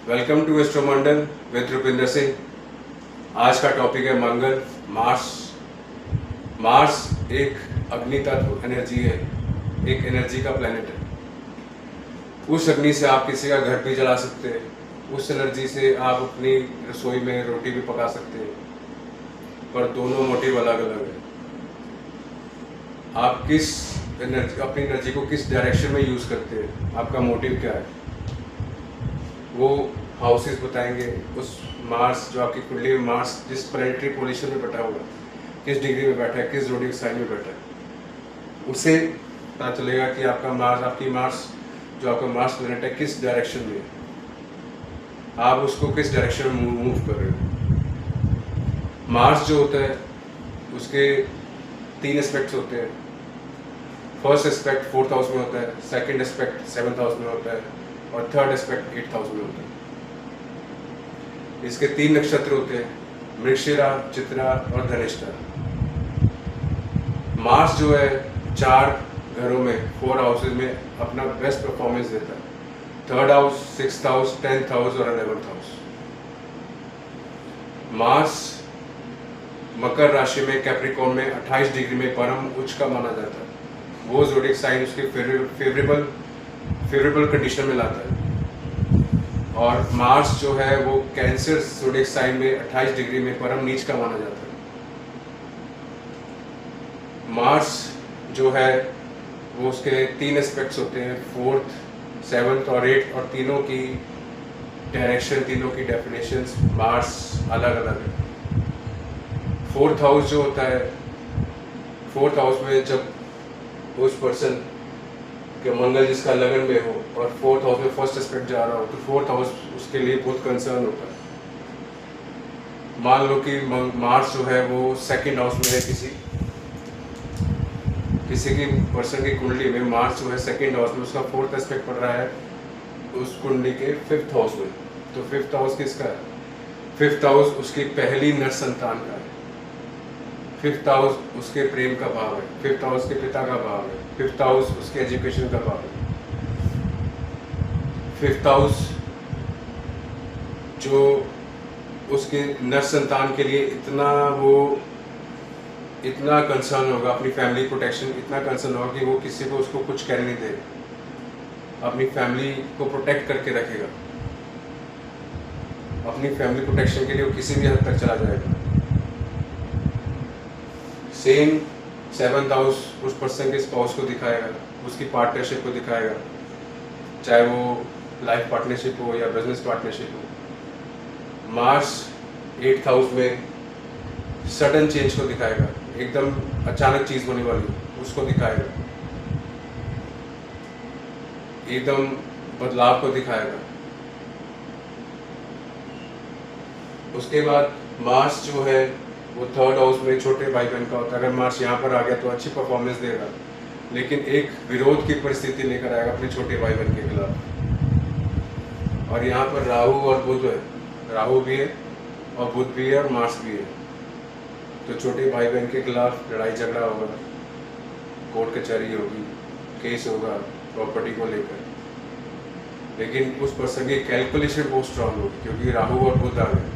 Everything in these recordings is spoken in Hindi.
Welcome to Astromandal with Rupinder Singh. आज का टॉपिक है मंगल, मार्स। मार्स एक अग्नि तत्व एनर्जी है, एक एनर्जी का प्लेनेट है। उस अग्नि से आप किसी का घर भी जला सकते हैं, उस एनर्जी से आप अपनी रसोई में रोटी भी पका सकते हैं, पर दोनों मोटिव अलग अलग है। आप किस एनर्जी, अपनी एनर्जी को किस डायरेक्शन में यूज़ करते हैं, आपका मोटिव क्या है, वो हाउसेस बताएंगे। उस मार्स जो आपकी कुंडली में मार्स जिस प्लैनेटरी पोजीशन में बैठा हुआ, किस डिग्री में बैठा है, किस ज़ोडिएक साइन में बैठा है, उससे पता चलेगा कि आपका मार्स, आपकी मार्स जो आपका मार्स प्लैनेट है किस डायरेक्शन में है, आप उसको किस डायरेक्शन में मूव कर रहे हो। मार्स जो होता है उसके 3 एस्पेक्ट्स होते हैं। फर्स्ट एस्पेक्ट 4th हाउस में होता है, सेकंड एस्पेक्ट 7th हाउस में होता है और थर्ड एस्पेक्ट 8th हाउस में होता है। इसके 3 नक्षत्र होते हैं, मृगशिरा, चित्रा और धनिष्ठा। मार्स जो है 4 घरों में, 4 हाउसेज में अपना बेस्ट परफॉर्मेंस देता है। 3rd house, 6th house, 10th house और 11th हाउस। मार्स मकर राशि में, कैप्रिकॉर्न में 28 डिग्री में परम उच्च का माना जाता है। वो ज़ोडिएक साइन उसके फेवरेबल कंडीशन में लाता है। और मार्स जो है वो कैंसर ज़ोडिएक साइन में 28 डिग्री में परम नीच का माना जाता है। मार्स जो है वो उसके 3 एस्पेक्ट्स होते हैं, 4th, 7th और 8th, और तीनों की डायरेक्शन, तीनों की डेफिनेशंस मार्स अलग अलग है। 4th हाउस जो होता है, 4th हाउस में जब उस पर्सन के मंगल जिसका लगन में हो और 4th हाउस में फर्स्ट एस्पेक्ट जा रहा हो, तो 4th हाउस उसके लिए बहुत कंसर्न होता है। मान लो कि मार्स जो है वो 2nd हाउस में है, किसी की पर्सन की कुंडली में मार्स जो है 2nd हाउस में, उसका 4th एस्पेक्ट पड़ रहा है उस कुंडली के 5th हाउस में। तो 5th हाउस किसका है? 5th हाउस उसकी पहली नर संतान का है। 5th हाउस उसके प्रेम का भाव है, 5th हाउस के पिता का भाव है, 5th हाउस उसके एजुकेशन का भाव है। 5th हाउस जो उसके नर संतान के लिए इतना कंसर्न होगा, अपनी फैमिली प्रोटेक्शन इतना कंसर्न होगा कि वो किसी को उसको कुछ कहने नहीं देगा, अपनी फैमिली को प्रोटेक्ट करके रखेगा। अपनी फैमिली प्रोटेक्शन के लिए वो किसी भी हद तक चला जाएगा। सेम 7th हाउस उस पर्सन के स्पाउस को दिखाएगा, उसकी पार्टनरशिप को दिखाएगा, चाहे वो लाइफ पार्टनरशिप हो या बिजनेस पार्टनरशिप हो। मार्स 8th हाउस में सडन चेंज को दिखाएगा, एकदम अचानक चीज होने वाली उसको दिखाएगा, एकदम बदलाव को दिखाएगा। उसके बाद मार्स जो है वो 3rd हाउस में छोटे भाई बहन का होता है। अगर मार्स यहाँ पर आ गया तो अच्छी परफॉर्मेंस देगा, लेकिन एक विरोध की परिस्थिति लेकर आएगा अपने छोटे भाई बहन के खिलाफ। और यहाँ पर राहु और बुध है, राहु भी है और बुध भी है और मार्स भी है। तो छोटे भाई बहन के खिलाफ लड़ाई झगड़ा होगा, कोर्ट कचहरी होगी, केस होगा प्रॉपर्टी को लेकर। लेकिन उस पर्सन की कैलकुलेशन बहुत स्ट्रांग होगी, क्योंकि राहु और बुध आ गए,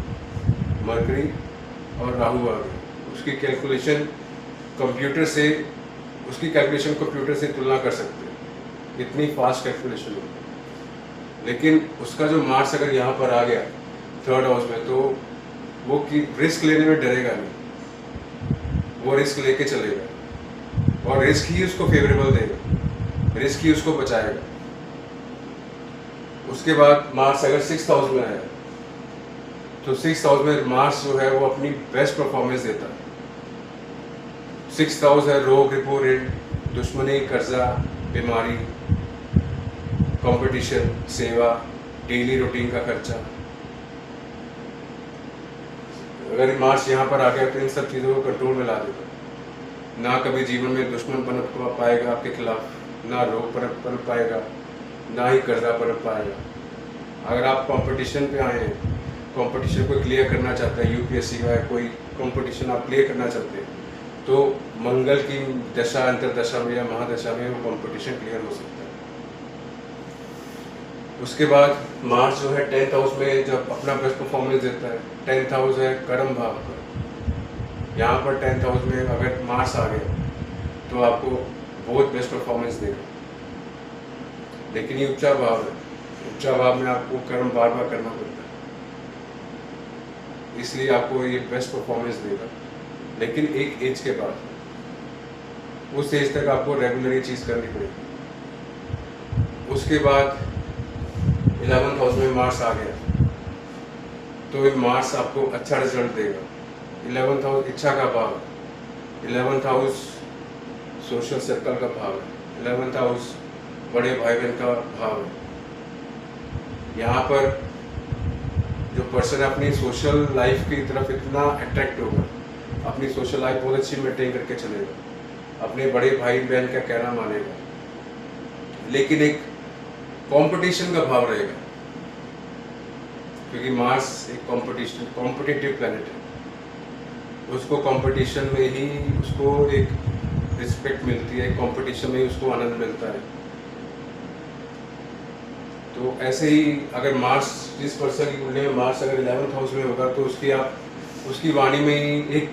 मरकरी और राहु आ गए। उसकी कैलकुलेशन कंप्यूटर से तुलना कर सकते हैं, इतनी फास्ट कैलकुलेशन होगी। लेकिन उसका जो मार्स अगर यहाँ पर आ गया 3rd हाउस में, तो वो रिस्क लेने में डरेगा नहीं, वो रिस्क लेके चलेगा और रिस्क ही उसको फेवरेबल देगा, रिस्क ही उसको बचाएगा। उसके बाद मार्स अगर 6th हाउस में आया तो 6th हाउस में मार्स जो है वो अपनी बेस्ट परफॉर्मेंस देता है। 6th हाउस है रोग, रिपो, ऋण, दुश्मनी, कर्जा, बीमारी, कंपटीशन, सेवा, डेली रूटीन का खर्चा। अगर मार्स यहाँ पर आ गया तो इन सब चीज़ों को कंट्रोल में ला देगा। ना कभी जीवन में दुश्मन पनप पाएगा आपके खिलाफ, ना रोग पनप पाएगा, ना ही कर्जा पनप पाएगा। अगर आप कंपटीशन पे आए हैं, कंपटीशन को क्लियर करना चाहते हैं, यूपीएससी का कोई कंपटीशन आप क्लियर करना चाहते हैं, तो मंगल की दशा, अंतरदशा में या महादशा में वो कंपटीशन क्लियर हो सकता है। उसके बाद मार्स जो है 10th हाउस में जब अपना बेस्ट परफॉर्मेंस देता है, 10th हाउस है कर्म भाव का। यहाँ पर 10th हाउस में अगर मार्स आ गया तो आपको बहुत बेस्ट परफॉर्मेंस देगा। लेकिन ये उच्चा भाव है, उच्चा भाव में आपको कर्म बार बार करना पड़ता है, इसलिए आपको ये बेस्ट परफॉर्मेंस देगा। लेकिन एक एज के बाद, उस एज तक आपको रेगुलर ये चीज़ करनी पड़ेगी। उसके बाद 11th हाउस में मार्स आ गया तो ये मार्स आपको अच्छा रिजल्ट देगा। 11th हाउस इच्छा का भाव है, 11th हाउस सोशल सर्कल का भाव है, 11th हाउस बड़े भाई बहन का भाव है। यहाँ पर जो पर्सन अपनी सोशल लाइफ की तरफ इतना अट्रैक्ट होगा, अपनी सोशल लाइफ बहुत अच्छी मेंटेन करके चलेगा, अपने बड़े भाई बहन का कहना मानेगा, लेकिन एक कंपटीशन का भाव रहेगा, क्योंकि मार्स एक कॉम्पिटिटिव प्लैनेट है। उसको कंपटीशन में ही उसको एक रिस्पेक्ट मिलती है, कंपटीशन में ही उसको आनंद मिलता है। तो ऐसे ही अगर मार्स, जिस पर्सन की कुंडली में मार्स अगर 11th हाउस में होगा तो उसकी वाणी में ही एक,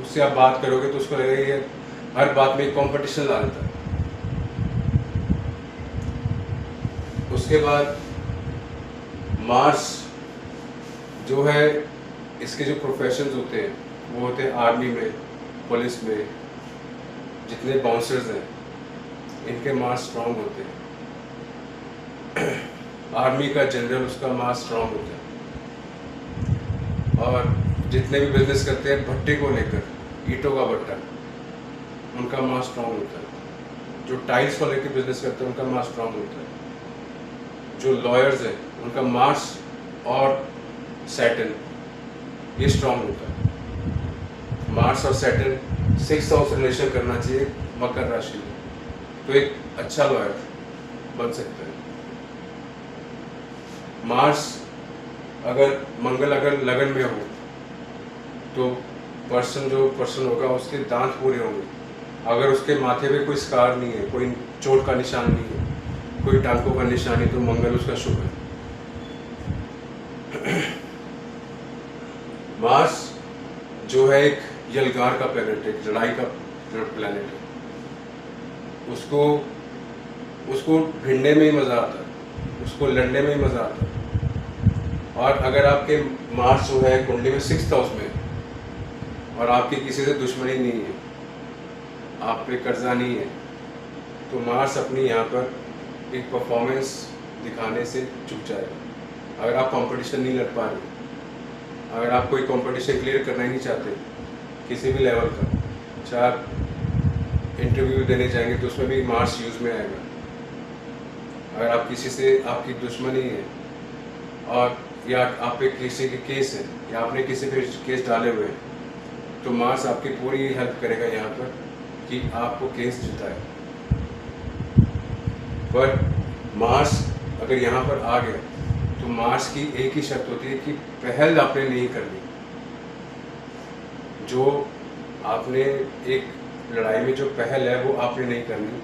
उससे आप बात करोगे तो उसको लगेगा ये हर बात में एक कॉम्पिटिशन ला देता है। उसके बाद मार्स जो है, इसके जो प्रोफेशंस होते हैं वो होते हैं आर्मी में, पुलिस में, जितने बाउंसर्स हैं इनके मार्स स्ट्रांग होते हैं। आर्मी का जनरल, उसका मार्स स्ट्रांग होता है। और जितने भी बिजनेस करते हैं भट्टे को लेकर, ईंटों का भट्टा, उनका मार्स स्ट्रांग होता है। जो टाइल्स को लेकर बिजनेस करते हैं उनका मार्स स्ट्रांग होता है। जो लॉयर्स हैं उनका मार्स और सैटर्न ये स्ट्रांग होता है। मार्स और सैटर्न 6th हाउस रिलेशन करना चाहिए मकर राशि में, तो एक अच्छा लॉयर बन सकता है। मार्स अगर मंगल अगर लगन में हो तो जो पर्सन होगा उसके दांत पूरे होंगे। अगर उसके माथे पे कोई स्कार नहीं है, कोई चोट का निशान नहीं है, कोई टांकों का निशान नहीं, तो मंगल उसका शुभ है। मार्स जो है एक यलगार का प्लैनेट है, लड़ाई का प्लैनेट है। उसको भिड़ने में ही मज़ा आता है, उसको लड़ने में ही मज़ा आता है। और अगर आपके मार्स जो है कुंडली में 6th हाउस में और आपकी किसी से दुश्मनी नहीं है, आप पे कर्जा नहीं है, तो मार्स अपनी यहाँ पर एक परफॉर्मेंस दिखाने से चूक जाएगा। अगर आप कंपटीशन नहीं लड़ पा रहे, अगर आप कोई कंपटीशन क्लियर करना ही नहीं चाहते किसी भी लेवल का, चाहे आप इंटरव्यू देने जाएंगे तो उसमें भी मार्स यूज़ में आएगा। अगर आप किसी से, आपकी दुश्मनी है और या आप पे किसी के केस है या आपने किसी पे केस डाले हुए हैं, तो मार्स आपकी पूरी हेल्प करेगा यहाँ पर कि आपको केस जिताए। पर मार्स अगर यहाँ पर आ गया तो मार्स की एक ही शर्त होती है कि पहल आपने नहीं करनी। जो आपने एक लड़ाई में जो पहल है वो आपने नहीं करनी,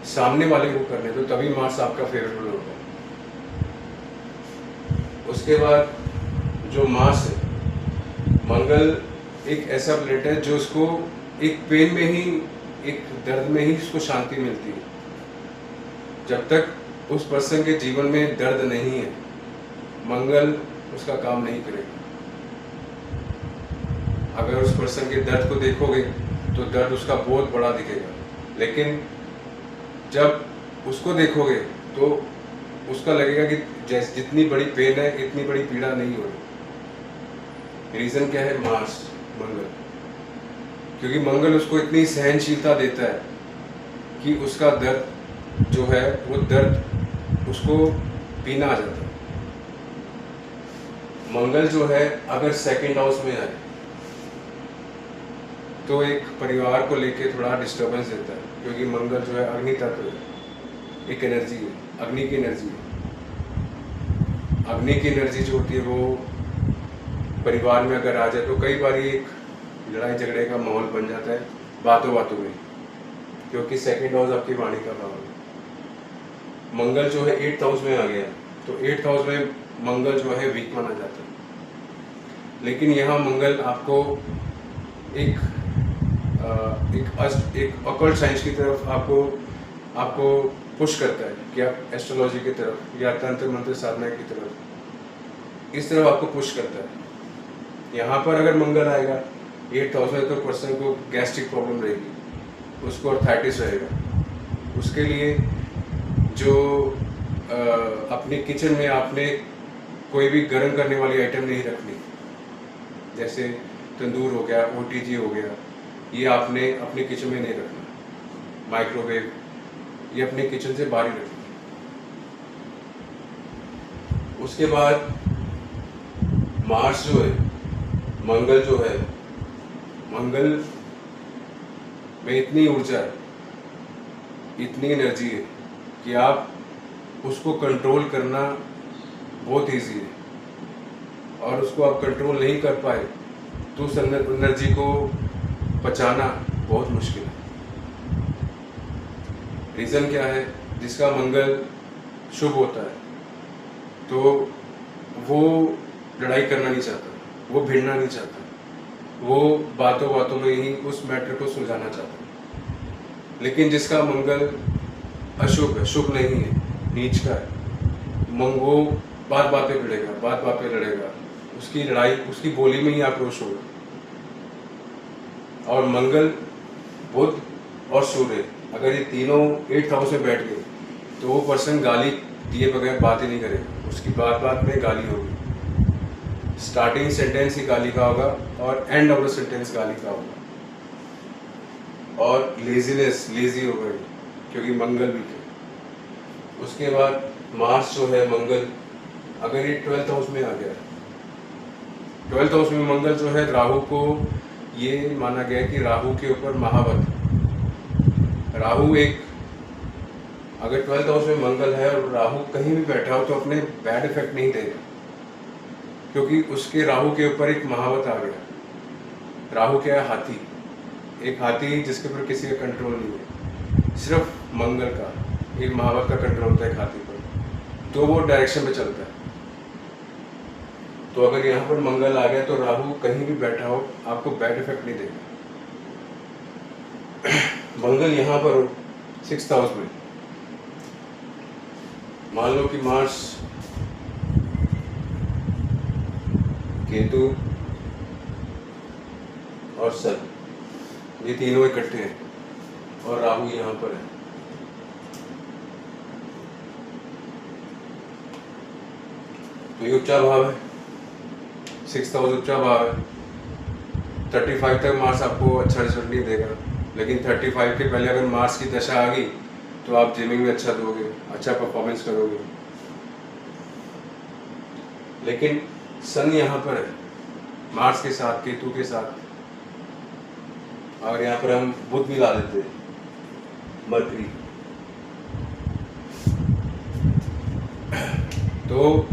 सामने वाले को करने दो, तभी मार्स आपका फेवरेबल होगा। उसके बाद जो मार्स है, मंगल एक ऐसा प्लेनेट है जो उसको एक पेन में ही, एक दर्द में ही उसको शांति मिलती है। जब तक उस पर्सन के जीवन में दर्द नहीं है, मंगल उसका काम नहीं करेगा। अगर उस पर्सन के दर्द को देखोगे तो दर्द उसका बहुत बड़ा दिखेगा, लेकिन जब उसको देखोगे तो उसका लगेगा कि जैसे जितनी बड़ी पेन है इतनी बड़ी पीड़ा नहीं हो रही। रीज़न क्या है? मार्स, मंगल। क्योंकि मंगल उसको इतनी सहनशीलता देता है कि उसका दर्द जो है वो दर्द उसको पीना आ जाता है। मंगल जो है अगर 2nd हाउस में आए तो एक परिवार को लेके थोड़ा डिस्टर्बेंस देता है, क्योंकि मंगल जो है अग्नि तत्व है, एक एनर्जी है, अग्नि की एनर्जी है। अग्नि की एनर्जी जो होती है वो परिवार में अगर आ जाए तो कई बार एक लड़ाई झगड़े का माहौल बन जाता है बातों बातों में, क्योंकि 2nd हाउस आपकी वाणी का भाव है। मंगल जो है 8th हाउस में आ गया, तो 8th हाउस में मंगल जो है वीक माना जाता है। लेकिन यहाँ मंगल आपको एक एक ऑकल्ट साइंस की तरफ आपको पुश करता है कि आप एस्ट्रोलॉजी की तरफ या तंत्र मंत्र साधना की तरफ इस तरफ आपको पुश करता है। यहाँ पर अगर मंगल आएगा 8th हाउस में तो पर्सन को गैस्ट्रिक प्रॉब्लम रहेगी, उसको अर्थराइटिस रहेगा। उसके लिए जो अपने किचन में आपने कोई भी गर्म करने वाली आइटम नहीं रखनी, जैसे तंदूर हो गया, OTG हो गया, ये आपने अपने किचन में नहीं रखना। माइक्रोवेव ये अपने किचन से बाहर ही रखना। उसके बाद मार्स जो है, मंगल जो है, मंगल में इतनी ऊर्जा है, इतनी एनर्जी है कि आप उसको कंट्रोल करना बहुत इजी है, और उसको आप कंट्रोल नहीं कर पाए तो उस एनर्जी को बचाना बहुत मुश्किल है। रीज़न क्या है? जिसका मंगल शुभ होता है तो वो लड़ाई करना नहीं चाहता, वो भिड़ना नहीं चाहता, वो बातों बातों में ही उस मैटर को सुलझाना चाहता है। लेकिन जिसका मंगल अशुभ है, शुभ नहीं है, नीच का है, वो बात बात पे भिड़ेगा, बात बात पे लड़ेगा, उसकी लड़ाई उसकी बोली में ही आक्रोश होगा। और मंगल, बुध और सूर्य अगर ये तीनों 8th हाउस में बैठ गए तो वो पर्सन गाली दिए बगैर बात ही नहीं करेगा, उसकी बात बात में गाली होगी। स्टार्टिंग सेंटेंस ही गाली का होगा और एंड ऑफ द सेंटेंस गाली का होगा। और लेजी होगा क्योंकि मंगल भी है। उसके बाद मार्स जो है, मंगल अगर ये 12th हाउस में आ गया, 12th हाउस में मंगल जो है, राहु को ये माना गया कि राहु के ऊपर महावत, राहु एक अगर 12th हाउस में मंगल है और राहु कहीं भी बैठा हो तो अपने बैड इफेक्ट नहीं देगा, क्योंकि उसके राहु के ऊपर एक महावत आ गया। राहु क्या है? हाथी, एक हाथी जिसके ऊपर किसी का कंट्रोल नहीं है, सिर्फ मंगल का एक महावत का कंट्रोल होता है एक हाथी पर, तो वो डायरेक्शन पे चलता है। तो अगर यहाँ पर मंगल आ गया तो राहु कहीं भी बैठा हो आपको बैड इफेक्ट नहीं देगा। मंगल यहाँ पर 6th हाउस में, मान लो कि मार्स, केतु और सन ये तीनों इकट्ठे हैं और राहु यहाँ पर है, तो ये उच्चा भाव है, 6th हाउस उच्चा भाव है। 35 तक मार्स आपको अच्छा रिजल्ट नहीं देगा, लेकिन 35 के पहले अगर मार्स की दशा आ गई तो आप जिमिंग में अच्छा दोगे, अच्छा परफॉर्मेंस करोगे। लेकिन सन यहाँ पर है मार्स के साथ, केतु के साथ, और यहाँ पर हम बुध मिला देते हैं, मरकरी, तो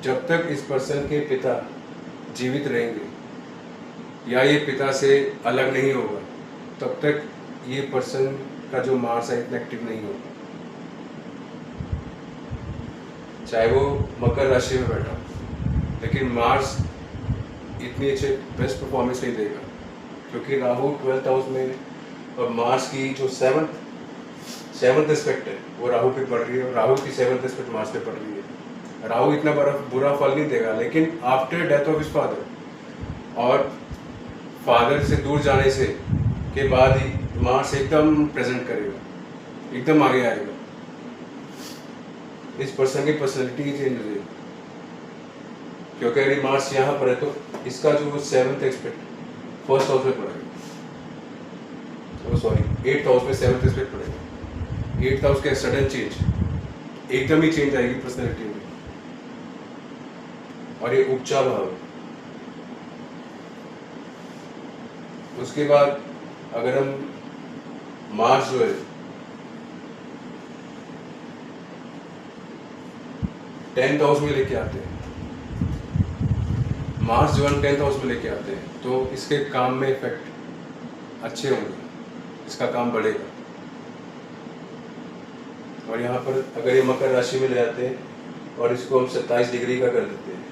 जब तक इस पर्सन के पिता जीवित रहेंगे या ये पिता से अलग नहीं होगा तब तक ये पर्सन का जो मार्स है इतना एक्टिव नहीं होगा, चाहे वो मकर राशि में बैठा। लेकिन मार्स इतनी अच्छे बेस्ट परफॉर्मेंस नहीं देगा क्योंकि राहु 12th हाउस में, और मार्स की जो 7th एस्पेक्ट है वो राहु पे पड़ रही है, और राहु की 7th एस्पेक्ट मार्स पे पड़ रही है। राहु इतना बुरा फल नहीं देगा, लेकिन after death of his father और फादर से दूर जाने से के बाद ही मार्स एकदम प्रेजेंट करेगा, एकदम आगे आएगा, इस पर्सन की पर्सनैलिटी चेंज हो जाएगी। क्योंकि अगर मार्स यहाँ पर है तो इसका जो 7th एस्पेक्ट 1st हाउस में पड़ेगा, तो सॉरी 8th हाउस में 7th एस्पेक्ट पड़ेगा। 8th हाउस का सडन चेंज, एकदम ही चेंज आएगी पर्सनैलिटी में, और ये उपचा भाव है। उसके बाद अगर हम मार्स जो है टेंथ हाउस में लेके आते हैं, मार्स जो है 10th हाउस में लेके आते हैं तो इसके काम में इफेक्ट अच्छे होंगे, इसका काम बढ़ेगा। और यहाँ पर अगर ये मकर राशि में ले जाते हैं और इसको हम 27 डिग्री का कर देते हैं।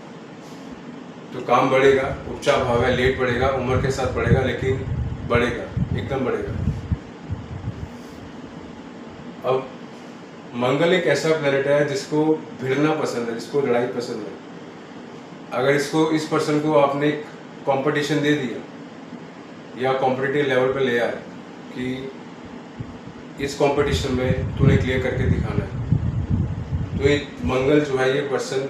तो काम बढ़ेगा, उपचा भाव है, लेट बढ़ेगा, उम्र के साथ बढ़ेगा, लेकिन बढ़ेगा, एकदम बढ़ेगा। अब मंगल एक ऐसा प्लेनेट है जिसको भिड़ना पसंद है, जिसको लड़ाई पसंद है। अगर इसको इस पर्सन को आपने कंपटीशन दे दिया या कॉम्पिटिटिव लेवल पे ले आए कि इस कंपटीशन में तूने क्लियर करके दिखाना है, तो ये मंगल जो है, ये पर्सन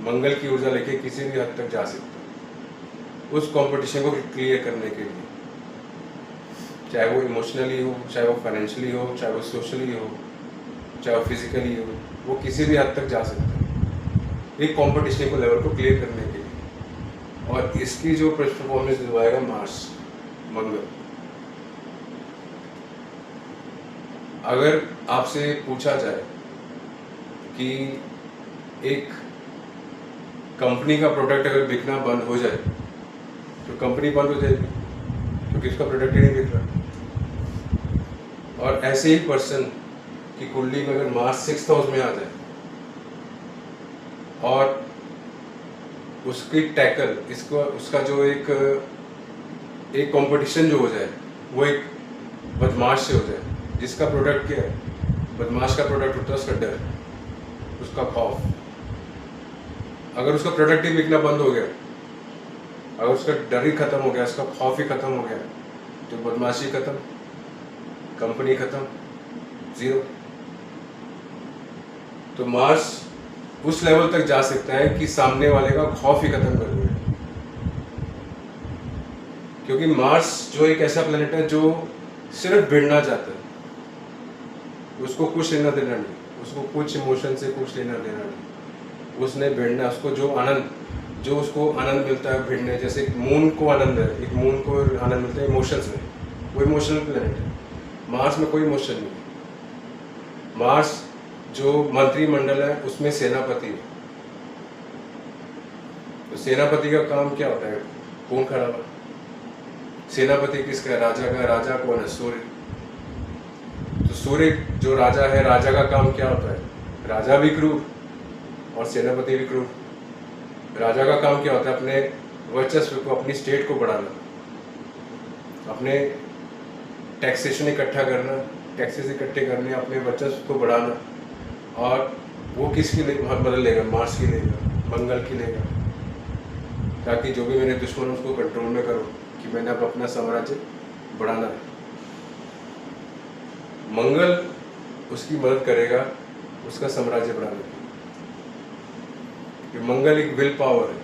मंगल की ऊर्जा लेके किसी भी हद तक जा सकता है उस कंपटीशन को क्लियर करने के लिए, चाहे वो इमोशनली हो, चाहे वो फाइनेंशियली हो, चाहे वो सोशली हो, चाहे वो फिजिकली हो, वो किसी भी हद तक जा सकता है एक कंपटीशन को लेवल को क्लियर करने के लिए। और इसकी जो परफॉर्मेंस दिलवाएगा मार्स, मंगल। अगर आपसे पूछा जाए कि एक कंपनी का प्रोडक्ट अगर बिकना बंद हो जाए तो कंपनी बंद हो जाएगी, क्योंकि उसका प्रोडक्ट ही नहीं बिक रहा। और ऐसे ही पर्सन की कुंडली में अगर मार्स 6th हाउस में आ जाए और उसकी टैकल, इसको उसका जो एक कंपटीशन जो हो जाए वो एक बदमाश से हो जाए, जिसका प्रोडक्ट क्या है, बदमाश का प्रोडक्ट होता है उसका डर, उसका खौफ। अगर उसका प्रोडक्ट ही बिकना बंद हो गया, अगर उसका डर ही खत्म हो गया, उसका खौफ ही खत्म हो गया, तो बदमाशी खत्म, कंपनी खत्म, जीरो। तो मार्स उस लेवल तक जा सकता है कि सामने वाले का खौफ ही खत्म कर दे, क्योंकि मार्स जो एक ऐसा प्लेनेट है जो सिर्फ भिड़ना चाहता है, उसको कुछ लेना देना नहीं, उसको कुछ इमोशन से कुछ लेना देना नहीं, उसने भिड़ना, उसको जो उसको आनंद मिलता है भिड़ने, जैसे एक मून को आनंद है, एक मून को आनंद मिलता है इमोशंस में, वो इमोशनल प्लेनेट है। मार्स में कोई इमोशन नहीं है। मार्स जो मंत्रिमंडल है उसमें सेनापति है, तो सेनापति का काम क्या होता है, खून खराबा। सेनापति किसका है, राजा का। राजा कौन है, सूर्य। तो सूर्य जो राजा है, राजा का काम क्या होता है, राजा भी क्रूर और सेनापति भी क्रूर। राजा का काम क्या होता है, अपने वर्चस्व को, अपनी स्टेट को बढ़ाना, अपने टैक्सेशन इकट्ठा करना, टैक्सेस इकट्ठे करने, अपने वर्चस्व को बढ़ाना। और वो किसकी मदद लेगा, मार्स की लेगा, मंगल की लेगा, ताकि जो भी मेरे दुश्मन उसको कंट्रोल में करो, कि मैंने अब अपना साम्राज्य बढ़ाना है। मंगल उसकी मदद करेगा उसका साम्राज्य बढ़ाने में। ये मंगल एक विल पावर है,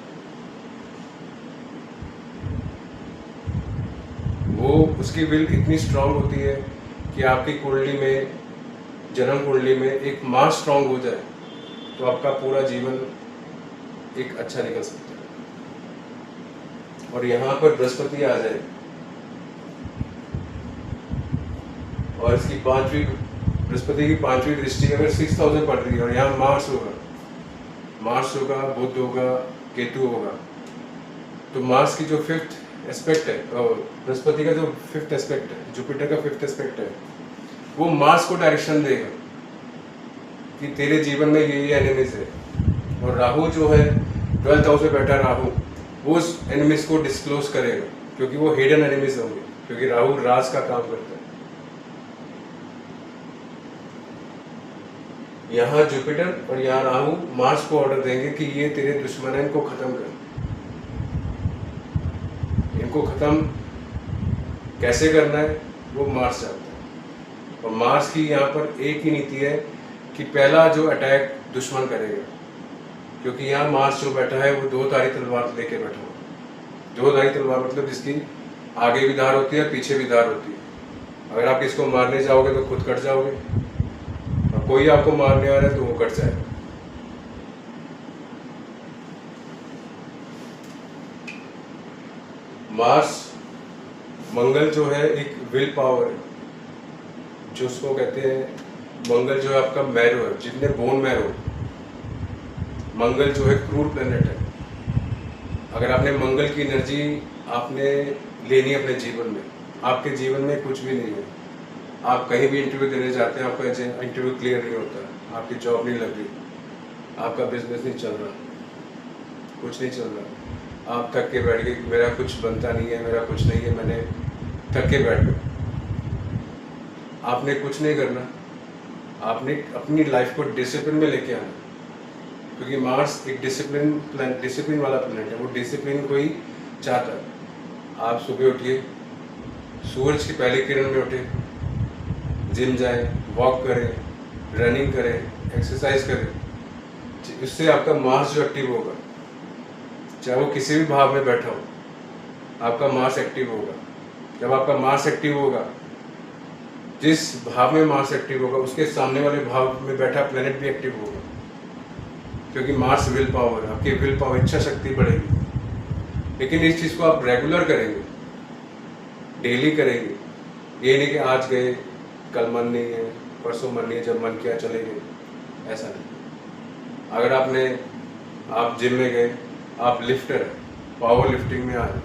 वो उसकी विल इतनी स्ट्रांग होती है कि आपकी कुंडली में, जन्म कुंडली में एक मार्स स्ट्रांग हो जाए तो आपका पूरा जीवन एक अच्छा निकल सकता है। और यहाँ पर बृहस्पति आ जाए और इसकी बृहस्पति की 5वीं दृष्टि अगर 6th हाउस में पड़ रही है और यहाँ मार्स होगा, बुध होगा, केतु होगा, तो मार्स की जो 5th एस्पेक्ट है, बृहस्पति का जो 5th एस्पेक्ट है, जुपिटर का 5th एस्पेक्ट है, वो मार्स को डायरेक्शन देगा कि तेरे जीवन में ये एनिमीज है। और राहु जो है 12th हाउस में बैठा राहु, वो उस एनिमीज को डिस्क्लोज करेगा, क्योंकि वो हिडन एनिमीज होंगे, क्योंकि राहु राज का काम करता है। यहाँ जुपिटर और यहाँ राहु मार्स को ऑर्डर देंगे कि ये तेरे दुश्मन है, इनको खत्म कर। इनको खत्म कैसे करना है वो मार्स जानता है। और मार्स की यहाँ पर एक ही नीति है कि पहला जो अटैक दुश्मन करेगा, क्योंकि यहाँ मार्स जो बैठा है वो 2 धारी तलवार लेके बैठा हुआ। 2 धारी तलवार मतलब जिसकी आगे भी धार होती है, पीछे भी धार होती है। अगर आप इसको मारने जाओगे तो खुद कट जाओगे, और कोई आपको मारने आ रहा है तो वो कट जाएगा। मार्स, मंगल जो है एक विल पावर है, जो उसको कहते हैं, मंगल जो है आपका मैरो है, जितने बोन मैरो। मंगल जो है क्रूर प्लेनेट है। अगर आपने मंगल की एनर्जी आपने लेनी अपने जीवन में, आपके जीवन में कुछ भी नहीं है। आप कहीं भी इंटरव्यू देने जाते हैं, आपका इंटरव्यू क्लियर नहीं होता, आपकी जॉब नहीं लग रही, आपका बिजनेस नहीं चल रहा, कुछ नहीं चल रहा, आप थक के बैठ गए, मेरा कुछ बनता नहीं है, मेरा कुछ नहीं है, मैंने थक के बैठ गए। आपने कुछ नहीं करना, आपने अपनी लाइफ को डिसिप्लिन में लेके आना, क्योंकि मार्स एक डिसिप्लिन वाला प्लैनेट है। वो डिसिप्लिन को ही चाहता है। आप सुबह उठिए, सूरज की पहली किरण में उठे, जिम जाएं, वॉक करें, रनिंग करें, एक्सरसाइज करें, इससे आपका मार्स जो एक्टिव होगा, चाहे वो किसी भी भाव में बैठा हो, आपका मार्स एक्टिव होगा। जब आपका मार्स एक्टिव होगा, जिस भाव में मार्स एक्टिव होगा, उसके सामने वाले भाव में बैठा प्लेनेट भी एक्टिव होगा, क्योंकि मार्स विल पावर है, आपकी विल पावर, इच्छा शक्ति बढ़ेगी। लेकिन इस चीज़ को आप रेगुलर करेंगे, डेली करेंगे, ये नहीं कि आज गए, कल मन नहीं है, परसों मन नहीं है, जब मन किया चले गए, ऐसा नहीं। अगर आप जिम में गए, आप लिफ्टर है, पावर लिफ्टिंग में आए,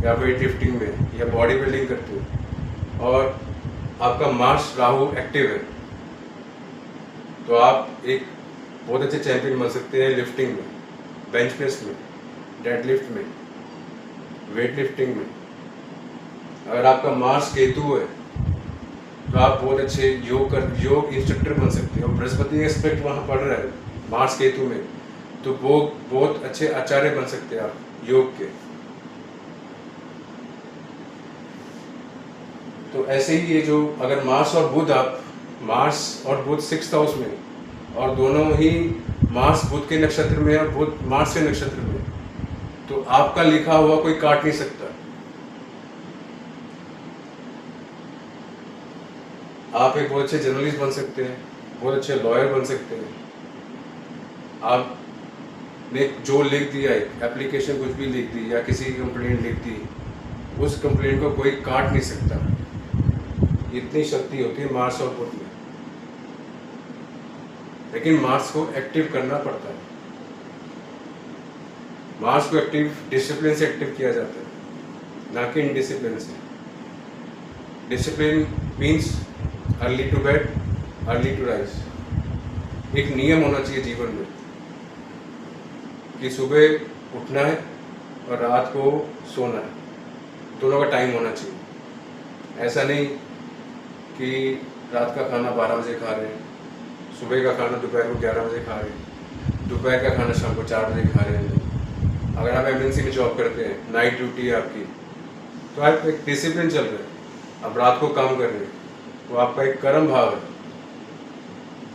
या वेट लिफ्टिंग में, या बॉडी बिल्डिंग करते हो, और आपका मार्स राहु एक्टिव है, तो आप एक बहुत अच्छे चैंपियन बन सकते हैं लिफ्टिंग में, बेंच प्रेस में, डेड लिफ्ट में, वेट लिफ्टिंग में। अगर आपका मार्स केतु है, तो आप बहुत अच्छे योग इंस्ट्रक्टर बन सकते हो। बृहस्पति एस्पेक्ट वहाँ पड़ रहा है मार्स केतु में, तो वो बहुत अच्छे आचार्य बन सकते हैं आप योग के। तो ऐसे ही ये जो अगर मार्स और बुध 6th हाउस में, और दोनों ही मार्स बुध के नक्षत्र में और बुध मार्स के नक्षत्र में, तो आपका लिखा हुआ कोई काट नहीं सकता। आप एक बहुत अच्छे जर्नलिस्ट बन सकते हैं, बहुत अच्छे लॉयर बन सकते हैं। आपने जो लिख दिया, एप्लीकेशन कुछ भी लिख दी, या किसी की कंप्लेंट लिख दी, उस कंप्लेंट को कोई काट नहीं सकता। इतनी शक्ति होती है मार्स और बुध में। लेकिन मार्स को एक्टिव करना पड़ता है। मार्स को एक्टिव डिसिप्लिन से एक्टिव किया जाता है, ना कि इनडिसिप्लिन से। Discipline means early to bed, early to rise. एक नियम होना चाहिए जीवन में कि सुबह उठना है और रात को सोना है, दोनों का टाइम होना चाहिए। ऐसा नहीं कि रात का खाना 12 बजे खा रहे हैं, सुबह का खाना दोपहर को 11 बजे खा रहे हैं, दोपहर का खाना शाम को 4 बजे खा रहे हैं। अगर आप एमएनसी में जॉब करते हैं, नाइट ड्यूटी है आपकी, तो आप एक डिसिप्लिन चल रहे हैं, आप रात को काम कर रहे हैं, तो आपका एक कर्म भाव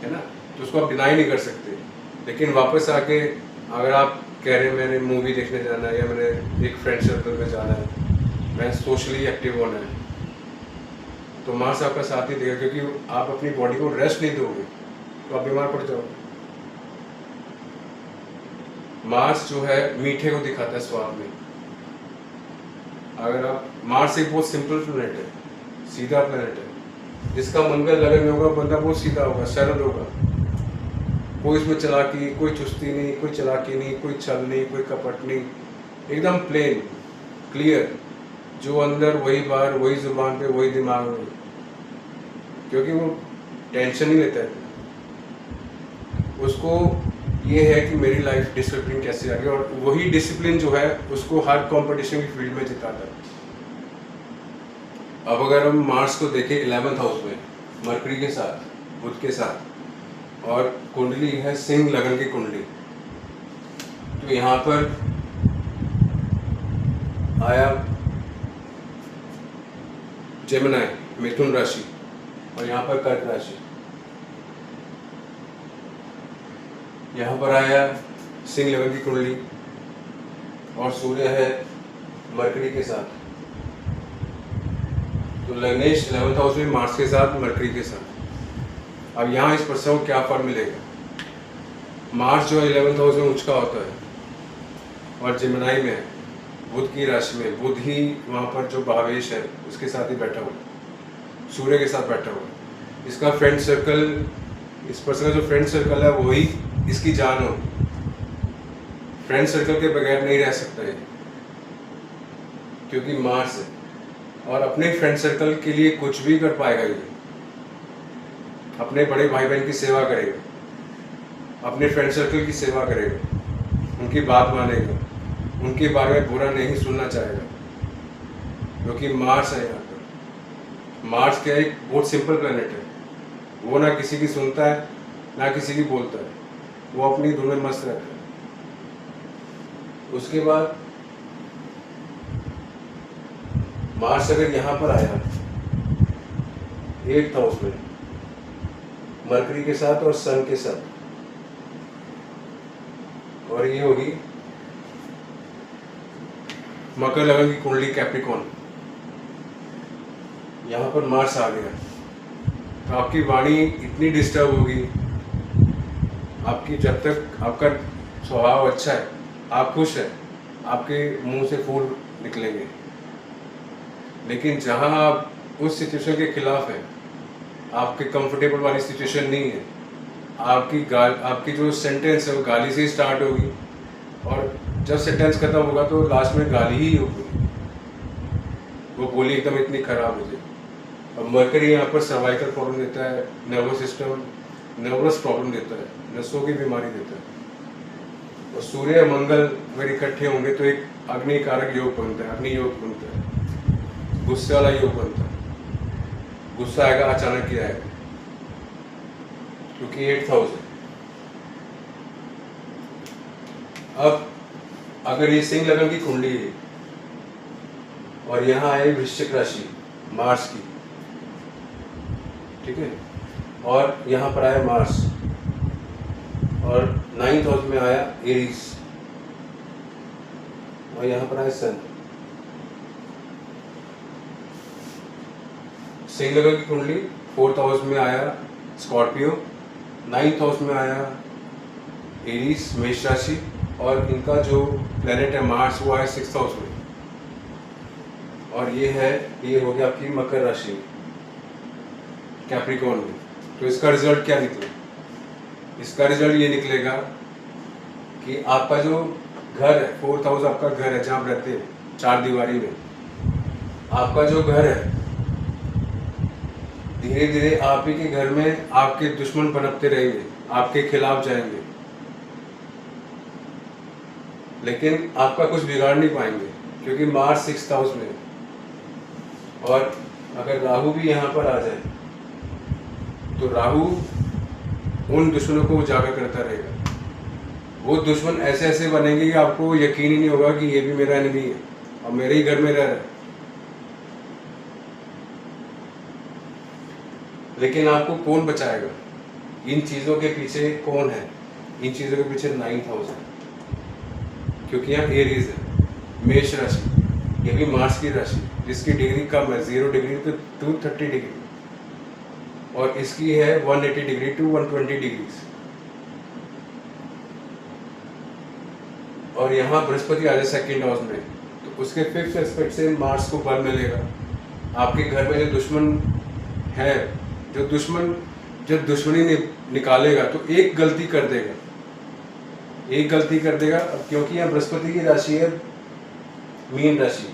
है ना, तो उसको आप डिनाई नहीं कर सकते। लेकिन वापस आके अगर आप कह रहे हैं मैंने मूवी देखने जाना है, या मैंने एक फ्रेंड सर्कल में जाना है, मैं सोशली एक्टिव होना है, तो मार्स आपका साथ नहीं देगा, क्योंकि आप अपनी बॉडी को रेस्ट नहीं दोगे तो आप बीमार पड़ जाओगे। मार्स जो है मीठे को दिखाता है स्वाद में। अगर आप मार्स एक बहुत सिंपल प्लेनेट है, सीधा प्लेनेट है, जिसका मंगल लगन में होगा, बंदा बहुत सीधा होगा, सरल होगा। कोई इसमें चलाकी, कोई चुस्ती नहीं, कोई चलाकी नहीं, कोई छल नहीं, कोई कपट नहीं, एकदम प्लेन क्लियर, जो अंदर वही बाहर, वही जुबान पे, वही दिमाग में, क्योंकि वो टेंशन नहीं लेता है। उसको ये है कि मेरी लाइफ डिसिप्लिन कैसे आगे, और वही डिसिप्लिन जो है उसको हर कंपटीशन की फील्ड में जिताता है। अब अगर हम मार्स को देखें 11th हाउस में, मरकरी के साथ, बुध के साथ, और कुंडली है सिंह लगन की कुंडली, तो यहाँ पर आया जेमिनी मिथुन राशि, और यहाँ पर कर्क राशि, यहाँ पर आया सिंह लगन की कुंडली, और सूर्य है मरकरी के साथ। तो लग्नेश 11th हाउस में मार्स के साथ, मरकरी के साथ। अब यहाँ इस पर्सन को क्या फल मिलेगा? मार्स जो 11th हाउस में उचका होता है, और जेमिनी में बुध की राशि में, बुध ही वहाँ पर जो भावेश है उसके साथ ही बैठा हुआ, सूर्य के साथ बैठा हुआ। इसका फ्रेंड सर्कल, इस पर्सन का जो फ्रेंड सर्कल है वही इसकी जान हो। फ्रेंड सर्कल के बगैर नहीं रह सकता है, क्योंकि मार्स है, और अपने फ्रेंड सर्कल के लिए कुछ भी कर पाएगा ये। अपने बड़े भाई बहन की सेवा करेगा, अपने फ्रेंड सर्कल की सेवा करेगा, उनकी बात मानेगा, उनके बारे में बुरा नहीं सुनना चाहेगा, क्योंकि मार्स है यहाँ पर। मार्स क्या एक बहुत सिंपल प्लेनेट है, वो ना किसी की सुनता है ना किसी की बोलता है, वो अपनी धुन में मस्त रहता है। उसके बाद मार्स अगर यहाँ पर आया 8th हाउस में मरकरी के साथ और सन के साथ, और ये होगी मकर लगन की कुंडली कैप्रिकॉर्न, यहाँ पर मार्स आ गया तो आपकी वाणी इतनी डिस्टर्ब होगी, आपकी जब तक आपका स्वभाव अच्छा है, आप खुश है, आपके मुंह से फूल निकलेंगे। लेकिन जहां आप उस सिचुएशन के खिलाफ है, आपके कंफर्टेबल वाली सिचुएशन नहीं है, आपकी जो सेंटेंस है वो गाली से स्टार्ट होगी, और जब सेंटेंस खत्म होगा तो लास्ट में गाली ही होगी, वो बोली एकदम इतनी खराब हो जाए। और मरकरी यहाँ पर सर्वाइकल प्रॉब्लम देता है, नर्वस सिस्टम, नर्वस प्रॉब्लम देता है, नसों की बीमारी देता है। और सूर्य मंगल अगर इकट्ठे होंगे तो एक अग्नि कारक योग बनता है, अग्नि योग बनता है, गुस्से वाला योग बनता है। गुस्सा आएगा अचानक ही आएगा, क्योंकि 8th हाउस है। अब अगर ये सिंह लगन की कुंडली है और यहाँ आए वृश्चिक राशि मार्स की, ठीक है, और यहाँ पर आया मार्स और 9th हाउस में आया एरीज, और यहाँ पर आया सन। सिंह लगन की कुंडली 4th हाउस में आया स्कॉर्पियो, 9th हाउस में आया एरीज मेष राशि, और इनका जो प्लेनेट है मार्स वो आया 6th हाउस में, और ये हो गया आपकी मकर राशि में कैप्रिकॉर्न में। तो इसका रिजल्ट क्या निकले? इसका रिजल्ट ये निकलेगा कि आपका जो घर है, 4th हाउस आपका घर है जहाँ आप रहते हैं, 4 दीवारी में, आपका जो घर है, धीरे धीरे आप ही के घर में आपके दुश्मन पनपते रहेंगे, आपके खिलाफ जाएंगे, लेकिन आपका कुछ बिगाड़ नहीं पाएंगे, क्योंकि मार्स 6th हाउस में है। और अगर राहु भी यहाँ पर आ जाए तो राहु उन दुश्मनों को उजागर करता रहेगा। वो दुश्मन ऐसे ऐसे बनेंगे कि आपको यकीन ही नहीं होगा कि ये भी मेरा एनिमी है और मेरे ही घर में रह रहा है। लेकिन आपको कौन बचाएगा? इन चीज़ों के पीछे कौन है? इन चीज़ों के पीछे 9th हाउस है, क्योंकि यहाँ एरीज है, मेष राशि, ये भी मार्स की राशि, जिसकी डिग्री कम है, 0 डिग्री to 230 डिग्री, और इसकी है 180 डिग्री to 120 डिग्री। और यहाँ बृहस्पति आ जाए 2nd हाउस में, तो उसके 5th एस्पेक्ट से मार्स को बल मिलेगा। आपके घर में जो दुश्मन है, जब दुश्मनी निकालेगा तो एक गलती कर देगा, अब क्योंकि यहाँ बृहस्पति की राशि है मीन राशि,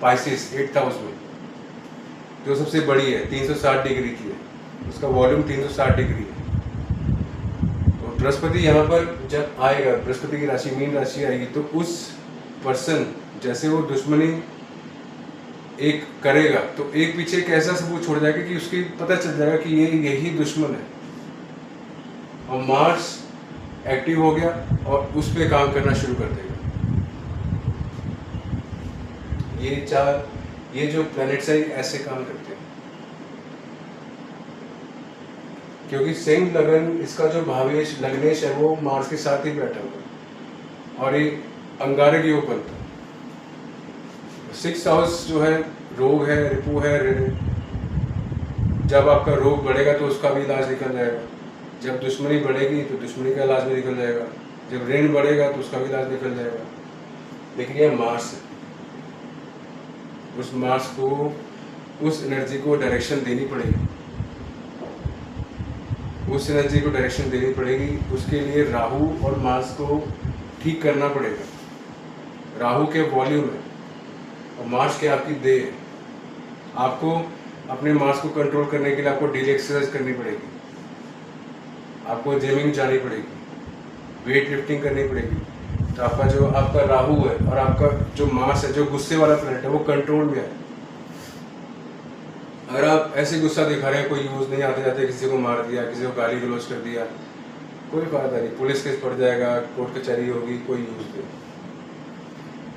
पाइसिस 8th हाउस में, जो सबसे बड़ी है, 360 डिग्री की है, उसका वॉल्यूम 360 डिग्री है। तो बृहस्पति यहाँ पर जब आएगा, बृहस्पति की राशि मीन राशि आएगी, तो उस पर्सन जैसे वो दुश्मनी एक करेगा तो एक पीछे एक ऐसा सबूत छोड़ जाएगा कि उसकी पता चल जाएगा कि यही दुश्मन है। और मार्स एक्टिव हो गया और उस पर काम करना शुरू कर देगा। ये जो प्लैनेट्स है ऐसे काम करते हैं, क्योंकि सिंह लगन, इसका जो भावेश लग्नेश है वो मार्स के साथ ही बैठा हुआ और ये अंगारक योग बनता है। 6th हाउस जो है रोग है, रिपु है, ऋण। जब आपका रोग बढ़ेगा तो उसका भी इलाज निकल जाएगा, जब दुश्मनी बढ़ेगी तो दुश्मनी का इलाज भी निकल जाएगा, जब ऋण बढ़ेगा तो उसका भी इलाज निकल जाएगा। लेकिन ये मार्स है, उस मार्स को, उस एनर्जी को डायरेक्शन देनी पड़ेगी, उस एनर्जी को डायरेक्शन देनी पड़ेगी। उसके लिए राहु और मार्स को ठीक करना पड़ेगा। राहु के वॉल्यूम है और मार्स के आपकी देह है। आपको अपने मार्स को कंट्रोल करने के लिए आपको डेली एक्सरसाइज करनी पड़ेगी, आपको जिमिंग जानी पड़ेगी, वेट लिफ्टिंग करनी पड़ेगी। तो आपका राहु है और आपका जो मार्स है, जो गुस्से वाला प्लैनेट है, वो कंट्रोल में है। अगर आप ऐसे गुस्सा दिखा रहे हैं, कोई यूज नहीं, आते जाते किसी को मार दिया, किसी को गाली गलौज कर दिया, कोई फायदा नहीं, पुलिस केस पड़ जाएगा, कोर्ट कचहरी होगी, कोई यूज नहीं।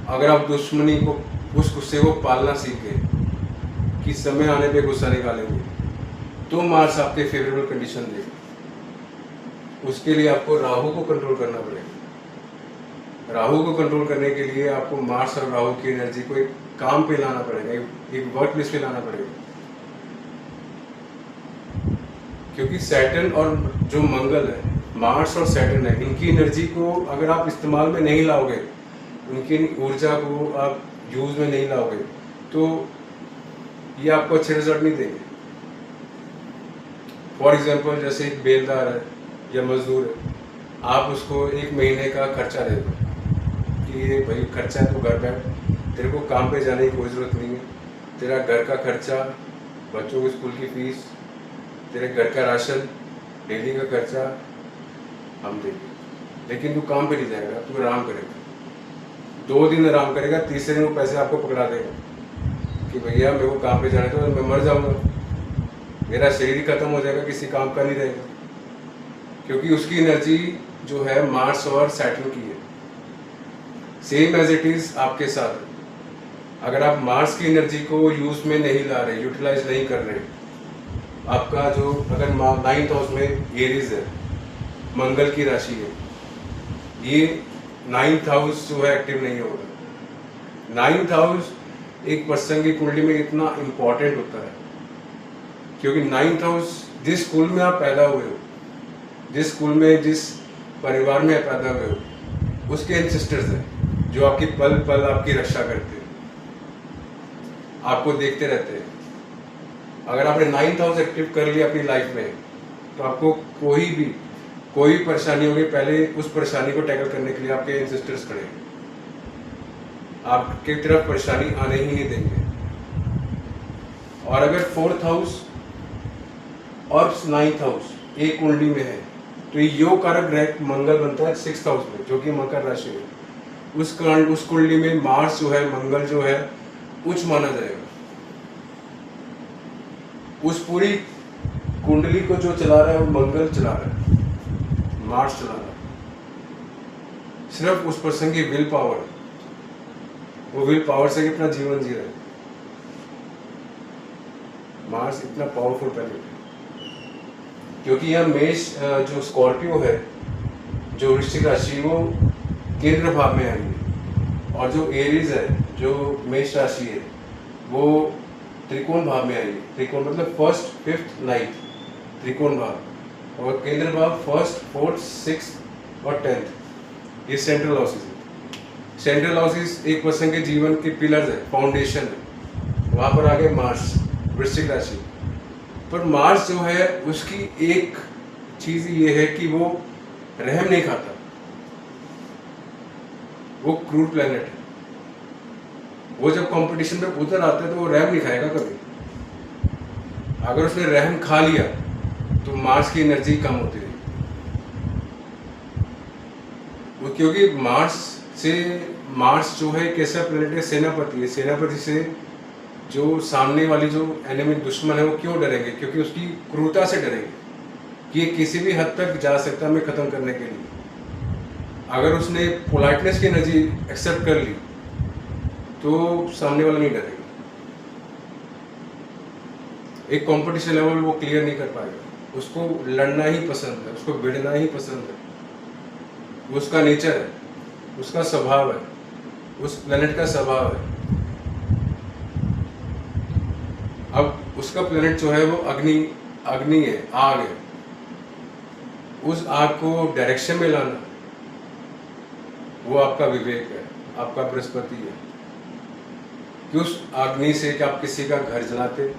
अगर आप दुश्मनी को, उस गुस्से को पालना सीख गए कि समय आने पे गुस्सा निकालेंगे, तो मार्स आपके फेवरेबल कंडीशन देगा। उसके लिए आपको राहु को कंट्रोल करना पड़ेगा। राहु को कंट्रोल करने के लिए आपको मार्स और राहु की एनर्जी को एक काम पे लाना पड़ेगा, एक वर्क प्लेस पे लाना पड़ेगा। क्योंकि सैटर्न और जो मंगल है, मार्स और सैटर्न है, इनकी एनर्जी को अगर आप इस्तेमाल में नहीं लाओगे, उनकी ऊर्जा को आप यूज में नहीं लाओगे, तो ये आपको अच्छे रिजल्ट नहीं देंगे। फॉर एग्जाम्पल, जैसे एक बेलदार है या मजदूर है, आप उसको 1 महीने का खर्चा दे दो कि ये भाई खर्चा है, तो घर बैठ, तेरे को काम पे जाने की कोई ज़रूरत नहीं है, तेरा घर का खर्चा, बच्चों की स्कूल की फीस, तेरे घर का राशन, डेली का खर्चा हम देंगे, लेकिन तू काम पे नहीं जाएगा, तू आराम करेगा। 2 दिन आराम करेगा, तीसरे दिन वो पैसे आपको पकड़ा देगा कि भैया मेरे को काम पे जाना है, तो मैं मर जाऊँगा, मेरा शरीर ही खत्म हो जाएगा, किसी काम का नहीं रहेगा। क्योंकि उसकी एनर्जी जो है मार्स और सैटर्न की है। सेम एज इट इज आपके साथ। अगर आप मार्स की एनर्जी को यूज में नहीं ला रहे, यूटिलाइज नहीं कर रहे, आपका जो अगर 9th हाउस में एरीज है, मंगल की राशि है, ये 9th हाउस जो है एक्टिव नहीं होगा। 9th हाउस एक पर्सन की कुंडली में इतना इम्पोर्टेंट होता है, क्योंकि 9th हाउस, जिस स्कूल में आप पैदा हुए हो, जिस स्कूल में, जिस परिवार में पैदा हुए हो, उसके एंसेस्टर्स हैं जो आपकी पल पल आपकी रक्षा करते हैं, आपको देखते रहते हैं। अगर आपने 9th हाउस एक्टिव कर लिया अपनी लाइफ में, तो आपको कोई परेशानी होगी, पहले उस परेशानी को टैकल करने के लिए आपके एंसेस्टर्स खड़े हैं, आपके तरफ परेशानी आने ही नहीं देंगे। और अगर 4th हाउस और 9th हाउस एक कुंडली में है, तो ये योग कारक ग्रह मंगल बनता है 6th हाउस में, जो कि मकर राशि है। उस कुंडली में मार्स जो है, मंगल जो है, उच्च माना जाएगा। उस पूरी कुंडली को जो चला रहा है वो मंगल चला रहा है, मार्स चला रहा है। सिर्फ उस पर्सन की विल पावर, वो विल पावर से अपना जीवन जी रहा है। मार्स इतना पावरफुल प्लैनेट है, क्योंकि यह मेष, जो स्कॉर्पियो है, जो वृश्चिक राशि, वो केंद्र भाव में आएंगे, और जो एरीज है, जो मेष राशि है, वो त्रिकोण भाव में आएंगे। त्रिकोण मतलब 1st, 5th, 9th, त्रिकोण भाव, और केंद्र भाव 1st, 4th, 6th और 10th, ये सेंट्रल हाउसेस है। सेंट्रल हाउसेस एक पर्सन के जीवन के पिलर्स है, फाउंडेशन है। वहाँ पर आगे मार्स, वृश्चिक राशि, पर मार्स जो है, उसकी एक चीज ये है कि वो रहम नहीं खाता, वो क्रूर प्लैनेट है। वो जब कंपटीशन में उतर आता है, तो वो रहम नहीं खाएगा कभी। अगर उसने रहम खा लिया, तो मार्स की एनर्जी कम होती रहेगी। वो क्योंकि मार्स जो है एक ऐसा प्लैनेट है, सेनापति है। सेनापति से जो सामने वाली जो एनिमी, दुश्मन है, वो क्यों डरेंगे? क्योंकि उसकी क्रूरता से डरेंगे कि ये किसी भी हद तक जा सकता है हमें खत्म करने के लिए। अगर उसने पोलाइटनेस की एनर्जी एक्सेप्ट कर ली, तो सामने वाला नहीं डरेगा। एक कंपटीशन लेवल वो क्लियर नहीं कर पाएगा, उसको लड़ना ही पसंद है, उसको भिड़ना ही पसंद है, वो उसका नेचर है, उसका स्वभाव है, उस प्लेनेट का स्वभाव है। अब उसका प्लेनेट जो है वो अग्नि है, आग है। उस आग को डायरेक्शन में लाना, वो आपका विवेक है, आपका बृहस्पति है। कि उस अग्नि से कि आप किसी का घर जलाते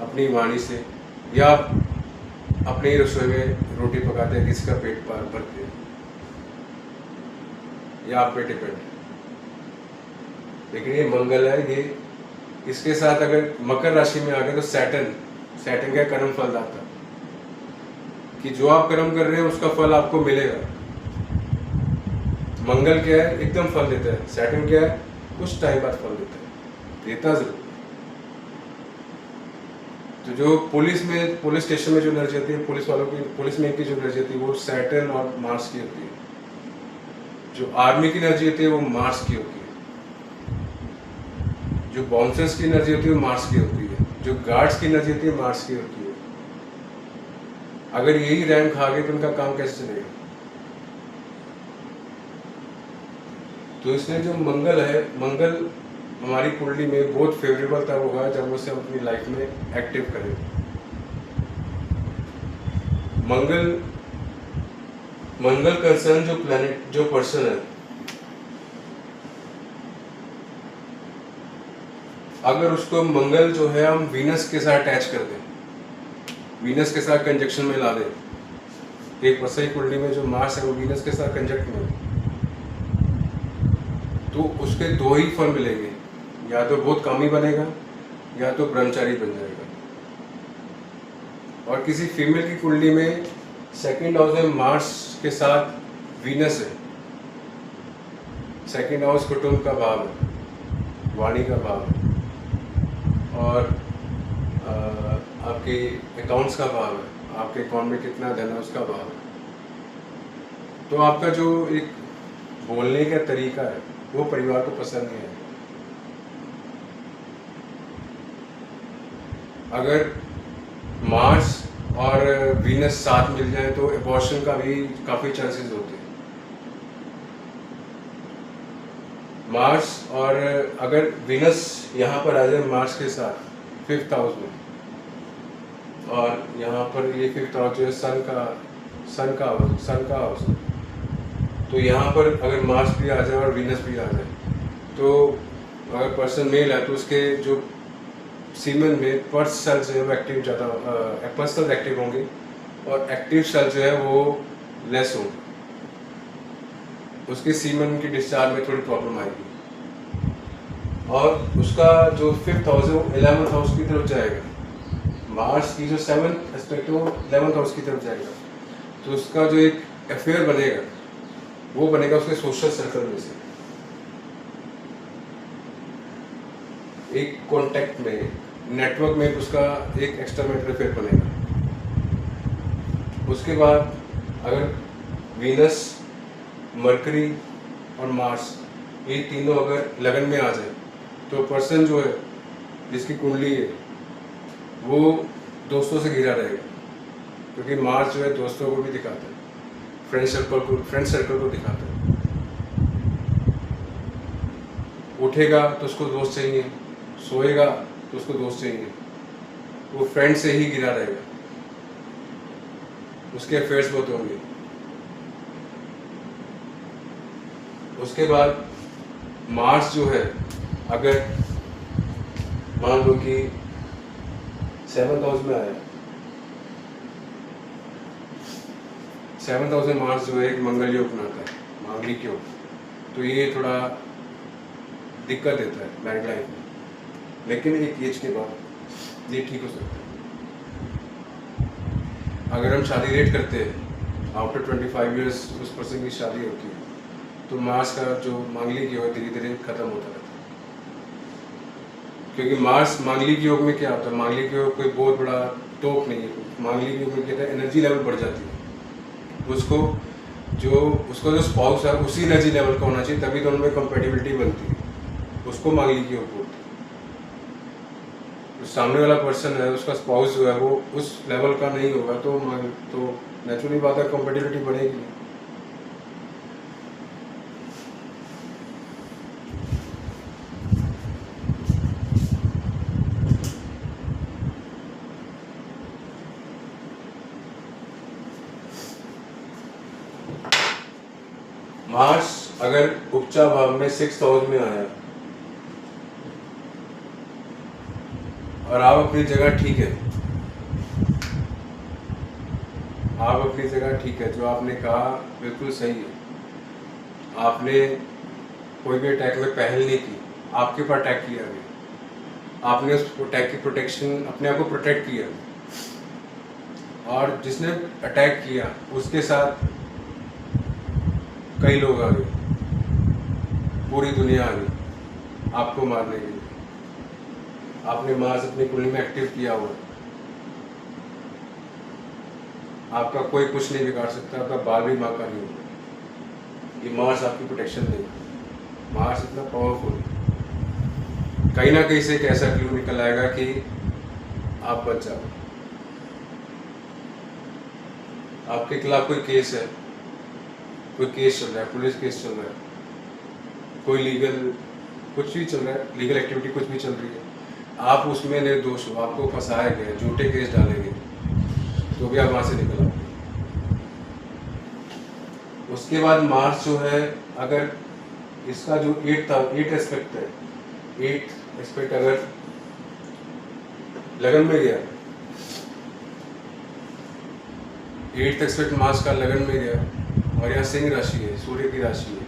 अपनी वाणी से, या आप अपनी रसोई में रोटी पकाते हैं, किसी का पेट भरते, या आप पे डिपेंड। लेकिन ये मंगल है, ये इसके साथ अगर मकर राशि में आ गए, तो सैटर्न का कर्म फल दाता, कि जो आप कर्म कर रहे हैं उसका फल आपको मिलेगा। मंगल क्या है, एकदम फल देता है। सैटर्न क्या है, कुछ टाइम बाद फल देता है, देता जरूर। तो जो पुलिस स्टेशन में जो एनर्जी होती है, पुलिस वालों की, पुलिस में की जो एनर्जी होती है वो सैटर्न और मार्स की होती है। जो आर्मी की एनर्जी होती है वो मार्स की होती है। जो बाउंसर्स की एनर्जी होती है वो मार्स की होती है। जो गार्ड्स की एनर्जी होती है मार्स की होती है। अगर यही रैंक खा गए तो उनका काम कैसे चलेगा? तो इसलिए जो मंगल है, मंगल हमारी कुंडली में बहुत फेवरेबल तब होगा जब उसे अपनी लाइफ में एक्टिव करें। मंगल कंसर्न जो प्लैनेट, जो पर्सन है, अगर उसको मंगल जो है हम वीनस के साथ अटैच कर दें, वीनस के साथ कंजक्शन में ला दें, एक पर्सन की कुंडली में जो मार्स है वो वीनस के साथ कंजक्ट में है, तो उसके दो ही फल मिलेंगे, या तो बहुत कामी बनेगा या तो ब्रह्मचारी बन जाएगा। और किसी फीमेल की कुंडली में सेकंड हाउस में मार्स के साथ वीनस है, सेकंड हाउस कुटुंब का भाव है, वाणी का भाव है, और आपके अकाउंट्स का भाव है, आपके अकाउंट में कितना धन है उसका भाव है। तो आपका जो एक बोलने का तरीका है वो परिवार को पसंद नहीं है। अगर मार्स और वीनस साथ मिल जाए तो एबॉर्शन का भी काफी चांसेस होते हैं। मार्स और अगर वीनस यहाँ पर आ जाए मार्स के साथ 5th हाउस में, और यहाँ पर ये 5th हाउस जो है सन का हाउस है, तो यहाँ पर अगर मार्स भी आ जाए और वीनस भी आ जाए, तो अगर पर्सन मेल है तो उसके जो सीमन में पर्स सेल जो है वो एक्टिव ज़्यादा, पर्स सेल एक्टिव होंगे और एक्टिव सेल जो है वो लेस होंगे। उसके सीमन की डिस्चार्ज में थोड़ी प्रॉब्लम आएगी, और उसका जो 5th हाउस है वो 11th हाउस की तरफ जाएगा। मार्स की जो 7th एस्पेक्ट है वो 11th हाउस की तरफ जाएगा, तो उसका जो एक अफेयर बनेगा वो बनेगा उसके सोशल सर्कल में से, एक कॉन्टेक्ट में, नेटवर्क में उसका एक एक्स्ट्रा मैटर अफेयर बनेगा। उसके बाद अगर वीनस, मरकरी और मार्स ये तीनों अगर लगन में आ जाए तो पर्सन जो है जिसकी कुंडली है वो दोस्तों से घिरा रहेगा, क्योंकि मार्स जो है दोस्तों को भी दिखाता है, फ्रेंड सर्कल को दिखाता है। उठेगा तो उसको दोस्त चाहिए, सोएगा तो उसको दोस्त चाहिए, वो फ्रेंड से ही घिरा रहेगा, उसके अफेयर्स बहुत होंगे। उसके बाद मार्स जो है अगर मान लो कि 7th हाउस में आया, 7th हाउस में मार्स जो है एक मंगल योग बनाता है, मांगलिक योग, तो ये थोड़ा दिक्कत देता है मैरिड लाइफ में, लेकिन एक एज के बाद ये ठीक हो सकता है। अगर हम शादी लेट करते हैं, आफ्टर 25 इयर्स उस पर्सन की शादी होती है, तो मार्स का जो मांगलिक योग धीरे धीरे खत्म होता रहता है। क्योंकि मार्स मांगलिक योग में क्या होता है, मांगलिक योग कोई बहुत बड़ा टोक नहीं है, मांगलिक योग में क्या होता है, एनर्जी लेवल बढ़ जाती है। उसका जो स्पाउस है उसी एनर्जी लेवल का होना चाहिए, तभी तो उनमें कंपेटिबिलिटी बनती है, उसको मांगलिक योग बोलते हैं। तो सामने वाला पर्सन है उसका स्पाउस जो है वो उस लेवल का नहीं होगा तो नेचुरली बात है कंपेटिबिलिटी बढ़ेगी। मार्स अगर उपचा भाव में 6th हाउस में आया और आप अपनी जगह ठीक है, आप अपनी जगह ठीक है, जो आपने कहा बिल्कुल सही है, आपने कोई भी अटैक में पहल नहीं की, आपके ऊपर अटैक किया है, आपने उस अटैक की प्रोटेक्शन, अपने आप को प्रोटेक्ट किया, और जिसने अटैक किया उसके साथ कई लोग आ गए, पूरी दुनिया आ गई आपको मारने के लिए। आपने मार्स अपनी कुंडली में एक्टिव किया हुआ, आपका कोई कुछ नहीं बिगाड़ सकता, आपका बाल भी माँ का नहीं होगा। ये मार्स आपकी प्रोटेक्शन देगा। मार्स इतना पावरफुल है, कहीं ना कहीं से एक ऐसा क्लू निकल आएगा कि आप बच जाओ। आपके खिलाफ कोई केस है, कोई केस चल रहा है, पुलिस केस चल रहा है, कोई लीगल कुछ भी चल रहा है, लीगल एक्टिविटी कुछ भी चल रही है, आप उसमें निर्दोष हो, आपको फंसाया गया, झूठे केस डाले गए, तो भी आप वहां से निकल आओगे। उसके बाद मार्स जो है, अगर इसका जो 8 एस्पेक्ट है, 8 एस्पेक्ट अगर लगन में गया, 8 एस्पेक्ट मार्स का लगन में गया और यहाँ सिंह राशि है, सूर्य की राशि है,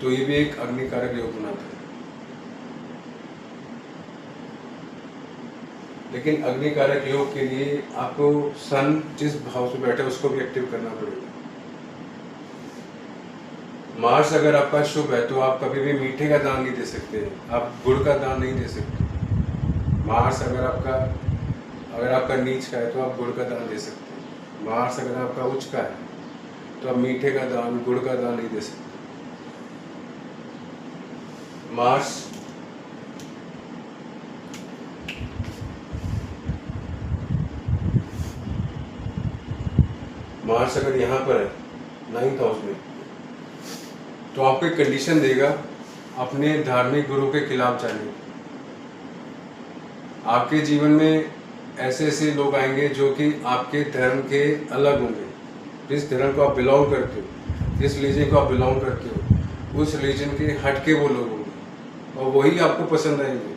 तो ये भी एक अग्निकारक योग बनाता है। लेकिन अग्निकारक योग के लिए आपको सन जिस भाव से बैठे उसको भी एक्टिव करना पड़ेगा। मार्स अगर आपका शुभ है तो आप कभी भी मीठे का दान नहीं दे सकते, आप गुड़ का दान नहीं दे सकते। मार्स अगर आपका नीच का है तो आप गुड़ का दान दे सकते हैं। मार्स अगर आपका उच्च का है तो आप मीठे का दान, गुड़ का दान नहीं दे सकते। मार्स अगर यहाँ पर है 9th हाउस में, तो आपको एक कंडीशन देगा अपने धार्मिक गुरु के खिलाफ जाने की। आपके जीवन में ऐसे ऐसे लोग आएंगे जो कि आपके धर्म के अलग होंगे। जिस धर्म को आप बिलोंग करते हो, जिस रिलीजन को आप बिलोंग करते हो, उस रिलीजन के हट के वो लोग होंगे और वही आपको पसंद आएंगे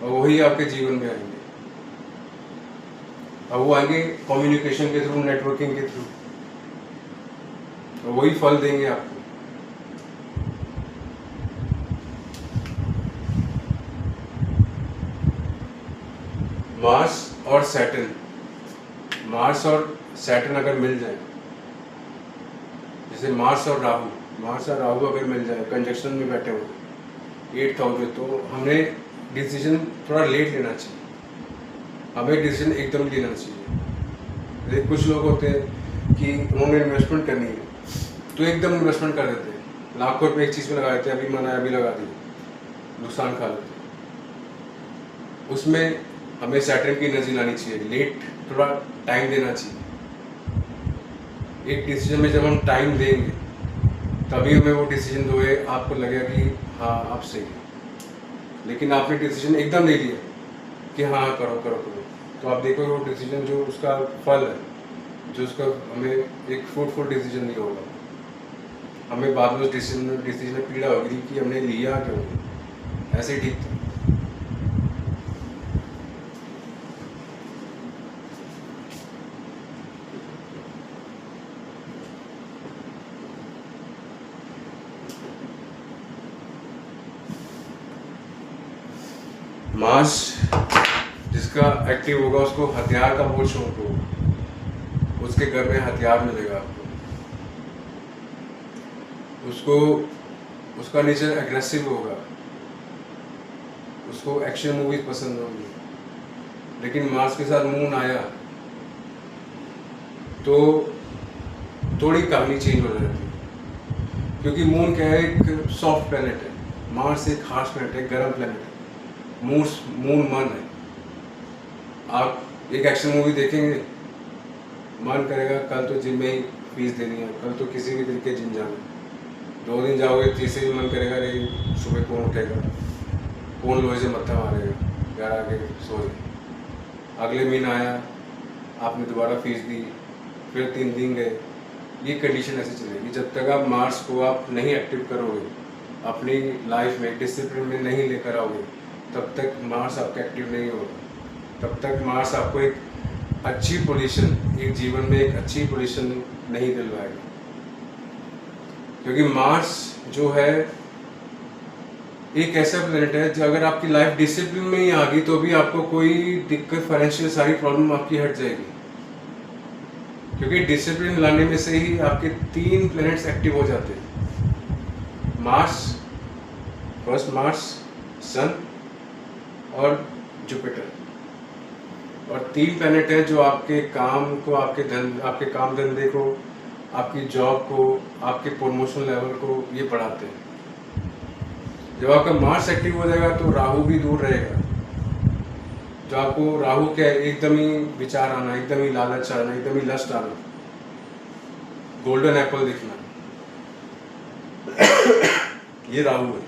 और वही आपके जीवन में आएंगे। और वो आएंगे कम्युनिकेशन के थ्रू, नेटवर्किंग के थ्रू, और वही फल देंगे आपको। मार्स और सैटर्न अगर मिल जाए, जैसे मार्स और राहु अगर मिल जाए, कंजक्शन में बैठे हो 8th हाउस में, तो हमने डिसीजन थोड़ा लेट लेना चाहिए, हमें डिसीजन एकदम लेना चाहिए। कुछ लोग होते हैं कि उन्होंने इन्वेस्टमेंट करनी है तो एकदम इन्वेस्टमेंट कर देते हैं, लाखों रुपए एक चीज़ में लगा देते हैं, अभी मन आया अभी लगा दिए, नुकसान खा लेते हैं। उसमें हमें सैटर्न की एनर्जी लानी चाहिए, लेट थोड़ा टाइम देना चाहिए। एक डिसीजन में जब हम टाइम देंगे तभी हमें वो डिसीजन जो है आपको लगेगा कि हाँ आप सही है। लेकिन आपने डिसीजन एकदम ले लिया कि हाँ करो करो करो, तो आप देखोगे वो डिसीजन जो उसका फल है, जो उसका हमें एक फ्रूटफुल डिसीजन नहीं होगा। हमें बाद में उस डिसीजन में पीड़ा होगी कि हमने लिया क्यों, ऐसे ठीक था। मार्स जिसका एक्टिव होगा उसको हथियार का बहुत शौक होगा, उसके घर में हथियार मिलेगा आपको। उसको उसका नेचर एग्रेसिव होगा, उसको एक्शन मूवीज पसंद होंगी। लेकिन मार्स के साथ मून आया तो थोड़ी कहानी चेंज हो जाती है, क्योंकि मून क्या है, एक सॉफ्ट प्लेनेट है, मार्स एक हार्श प्लेनेट है, गर्म प्लेनेट है। मून मन है। आप एक एक्शन मूवी देखेंगे, मन करेगा कल तो जिम में ही फीस देनी है, कल तो किसी भी तरीके जिम जाना। 2 दिन जाओगे, तीसरे दिन मन करेगा अरे सुबह कौन उठेगा, कौन लोहे से मत्था मारेगा, घर आके सो जाए। अगले महीना आया, आपने दोबारा फीस दी, फिर 3 दिन गए। ये कंडीशन ऐसे चलेगी जब तक आप मार्स को आप नहीं एक्टिव करोगे, अपनी लाइफ में डिसिप्लिन में नहीं लेकर आओगे, तब तक मार्स आपका एक्टिव नहीं होगा। तब तक मार्स आपको एक अच्छी पोजीशन, एक जीवन में एक अच्छी पोजीशन नहीं दिलवाएगा। क्योंकि मार्स जो है एक ऐसा प्लेनेट है जो अगर आपकी लाइफ डिसिप्लिन में ही आ गई तो भी आपको कोई दिक्कत, फाइनेंशियल सारी प्रॉब्लम आपकी हट जाएगी। क्योंकि डिसिप्लिन लाने में से ही आपके 3 प्लैनेट्स एक्टिव हो जाते हैं। मार्स, फर्स्ट मार्स, सन और जुपिटर, और 3 प्लैनेट हैं जो आपके काम को, आपके काम धंधे को, आपकी जॉब को, आपके प्रमोशन लेवल को ये बढ़ाते हैं। जब आपका मार्स एक्टिव हो जाएगा तो राहु भी दूर रहेगा। जो आपको राहु क्या है, एकदम ही विचार आना, एकदम ही लालच आना, एकदम ही लस्ट आना, गोल्डन एप्पल दिखना, ये राहु है।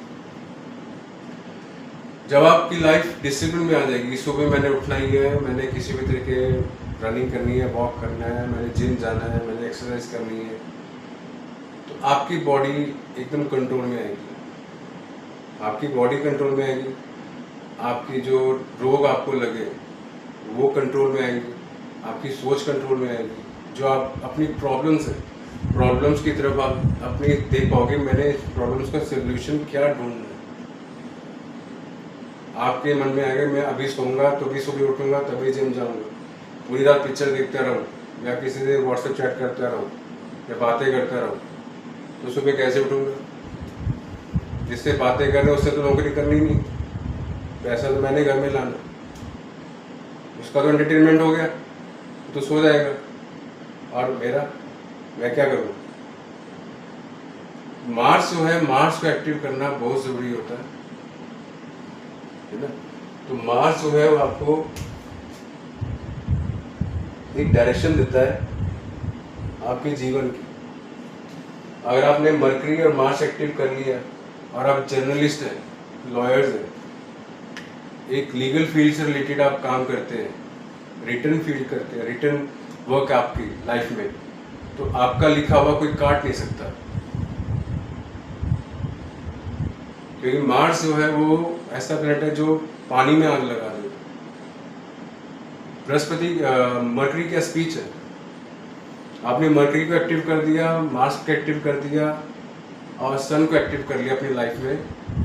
जब आपकी लाइफ डिसिप्लिन में आ जाएगी, सुबह मैंने उठना ही है, मैंने किसी भी तरीके रनिंग करनी है, वॉक करना है, मैंने जिम जाना है, मैंने एक्सरसाइज करनी है, तो आपकी बॉडी एकदम कंट्रोल में आएगी। आपकी बॉडी कंट्रोल में आएगी, आपकी जो रोग आपको लगे वो कंट्रोल में आएंगे, आपकी सोच कंट्रोल में आएगी। जो आप अपनी प्रॉब्लम्स की तरफ आप अपनी देख पाओगे, मैंने इस प्रॉब्लम्स का सोल्यूशन क्या ढूंढना है। आपके मन में आएगा मैं अभी सोऊंगा तो भी सुबह उठूंगा तभी जिम जाऊंगा, पूरी रात पिक्चर देखता रहूँ या किसी से व्हाट्सएप चैट करता रहूँ या बातें करता रहूँ, तो सुबह कैसे उठूंगा? जिससे बातें कर रहे उससे तो नौकरी करनी नहीं, पैसा तो मैंने घर में लाना, उसका तो एंटरटेनमेंट हो गया, तो सो जाएगा। और मैं क्या करूँ? मार्स जो है, मार्स को एक्टिव करना बहुत ज़रूरी होता है ना। तो मार्स जो है वो आपको एक डायरेक्शन देता है आपके जीवन की। अगर आपने मरकरी और मार्स एक्टिव कर लिया और आप जर्नलिस्ट हैं, लॉयर्स हैं, एक लीगल फील्ड से रिलेटेड आप काम करते हैं, रिटर्न फील्ड करते हैं, रिटर्न वर्क आपकी लाइफ में, तो आपका लिखा हुआ कोई काट नहीं सकता, क्योंकि मार्स जो है वो ऐसा प्लैनेट है जो पानी में आग लगा देता। बृहस्पति मरकरी का स्पीच है, आपने मरकरी को एक्टिव कर दिया, मार्स को एक्टिव कर दिया और सन को एक्टिव कर लिया अपनी लाइफ में,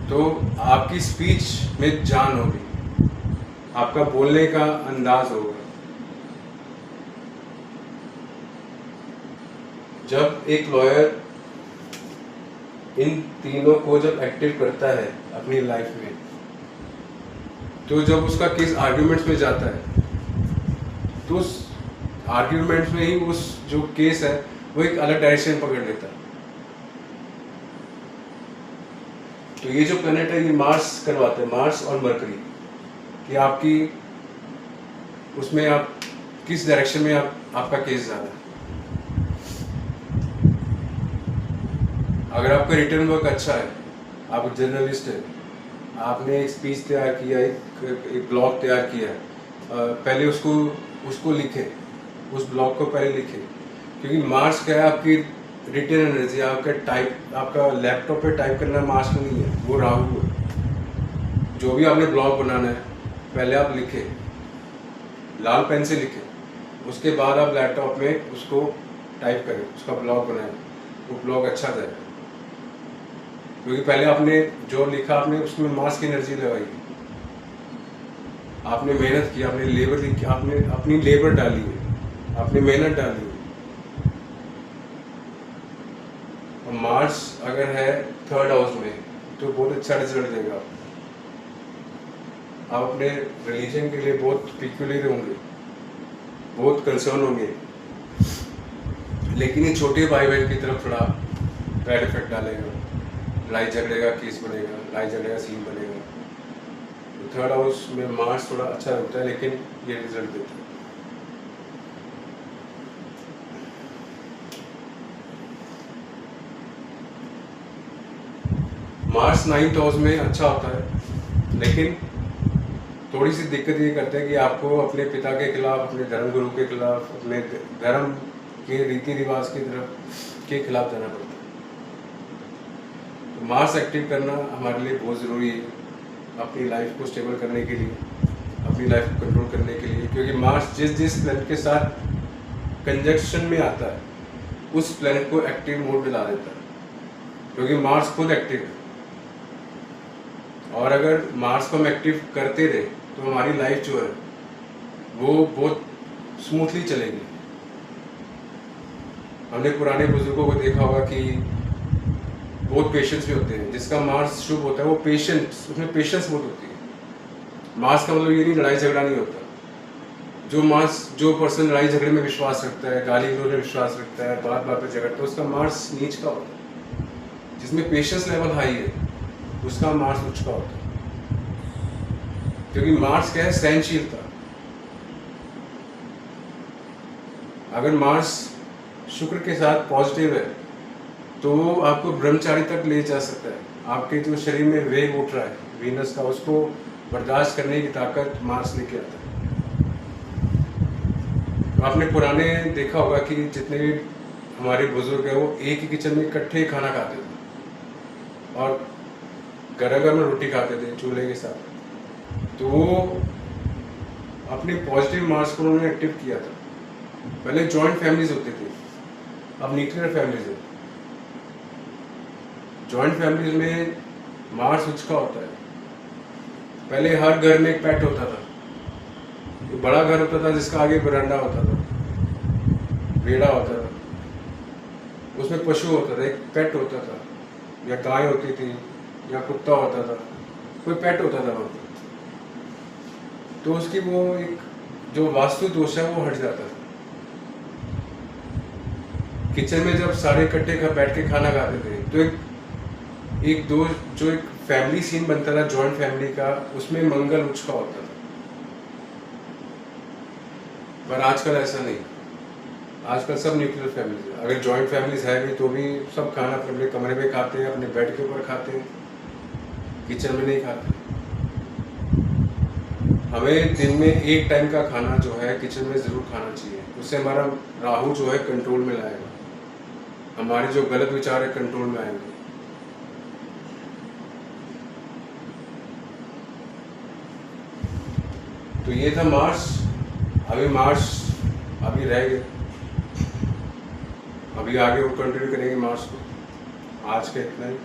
तो आपकी स्पीच में जान होगी, आपका बोलने का अंदाज होगा। जब एक लॉयर इन तीनों को जब एक्टिव करता है अपनी लाइफ में, तो जब उसका केस आर्ग्यूमेंट्स में जाता है, तो उस आर्ग्यूमेंट्स में ही उस जो केस है वो एक अलग डायरेक्शन पकड़ लेता है। तो ये जो प्लैनेट है ये मार्स करवाते हैं, मार्स और मरकरी, कि आपकी उसमें आप किस डायरेक्शन में आपका केस जा रहा है। अगर आपका रिटर्न वर्क अच्छा है, आप जर्नलिस्ट है, आपने एक स्पीच तैयार किया, एक ब्लॉग तैयार किया, पहले उसको लिखे, उस ब्लॉग को पहले लिखे, क्योंकि मार्स क्या है आपकी रिटर्न एनर्जी, आपका लैपटॉप पे टाइप करना मार्स में नहीं है, वो राहु है। जो भी आपने ब्लॉग बनाना है पहले आप लिखे, लाल पेन से लिखे, उसके बाद आप लैपटॉप में उसको टाइप करें, उसका ब्लॉग बनाएं, वो ब्लॉग अच्छा जाएगा। क्योंकि पहले आपने जो लिखा आपने उसमें मार्स की एनर्जी लगाई, आपने मेहनत की, आपने लेबर लिखी, आपने अपनी लेबर डाली है, आपने मेहनत डाली है। और मार्स अगर है 3rd हाउस में तो बहुत अच्छा रिजल्ट देगा। आप अपने रिलीजन के लिए बहुत पिक्यूलियर होंगे, बहुत कंसर्न होंगे, लेकिन ये छोटे भाई बहन की तरफ थोड़ा बैड इफेक्ट डालेगा, लड़ाई झगड़े का केस बनेगा, लड़ाई झगड़े का सीन बनेगा। तो 3rd हाउस में मार्स थोड़ा अच्छा होता है, लेकिन ये रिजल्ट देता है। मार्स 9th हाउस में अच्छा होता है, लेकिन थोड़ी सी दिक्कत ये करते हैं कि आपको अपने पिता के खिलाफ, अपने धर्मगुरु के खिलाफ, अपने धर्म के रीति रिवाज की तरफ के खिलाफ जाना पड़ता है। तो मार्स एक्टिव करना हमारे लिए बहुत ज़रूरी है अपनी लाइफ को स्टेबल करने के लिए, अपनी लाइफ को कंट्रोल करने के लिए, क्योंकि मार्स जिस प्लैनेट के साथ कंजक्शन में आता है उस प्लैनेट को एक्टिव मोड में ला देता है, क्योंकि मार्स खुद एक्टिव है। और अगर मार्स को हम एक्टिव करते रहे तो हमारी लाइफ जो है वो बहुत स्मूथली चलेगी। हमने पुराने बुजुर्गों को देखा होगा कि बहुत पेशेंस भी होते हैं। जिसका मार्स शुभ होता है वो पेशेंस, उसमें पेशेंस बहुत होती है। मार्स का मतलब ये नहीं लड़ाई झगड़ा नहीं होता। जो पर्सन लड़ाई झगड़े में विश्वास रखता है, गाली गलौज में विश्वास रखता है, बात बात पर झगड़ता है, उसका मार्स नीच का होता है। जिसमें पेशेंस लेवल हाई है उसका मार्स उच्च का होता है। क्योंकि मार्स क्या है, सहनशीलता। अगर मार्स शुक्र के साथ पॉजिटिव है तो वो आपको ब्रह्मचारी तक ले जा सकता है। आपके जो शरीर में वेग उठ रहा है वीनस का, उसको बर्दाश्त करने की ताकत मार्स लेके आता है। तो आपने पुराने देखा होगा कि जितने भी हमारे बुजुर्ग हैं वो एक ही किचन में इकट्ठे खाना खाते थे और गरम रोटी खाते थे चूल्हे के साथ। तो वो अपने पॉजिटिव मार्स को उन्होंने एक्टिव किया था। पहले जॉइंट फैमिलीज होती थी, अब न्यूक्लियर फैमिलीज है। जॉइंट फैमिलीज में मार्स उच्च का होता है। पहले हर घर में एक पेट होता था। एक बड़ा घर होता था जिसका आगे बरांडा होता था, बेड़ा होता था, उसमें पशु होता था, एक पेट होता था, या गाय होती थी या कुत्ता होता था, कोई पेट होता था वहाँ पर। तो उसकी वो एक जो वास्तु दोष है वो हट जाता था। किचन में जब सारे इकट्ठे बैठ के खाना खाते थे तो जो एक फैमिली सीन बनता था जॉइंट फैमिली का, उसमें मंगल उच्च का होता था। पर आजकल ऐसा नहीं, आजकल सब न्यूक्लियर फैमिलीज है। अगर जॉइंट फैमिलीज है भी तो भी सब खाना अपने कमरे में खाते हैं, अपने बेड के ऊपर खाते हैं, किचन में नहीं खाते। हमें दिन में एक टाइम का खाना जो है किचन में ज़रूर खाना चाहिए। उससे हमारा राहु जो है कंट्रोल में लाएगा, हमारे जो गलत विचार है कंट्रोल में आएंगे। तो ये था मार्स। अभी रह गए, अभी आगे वो कंटिन्यू करेंगे मार्स को। आज के इतना ही।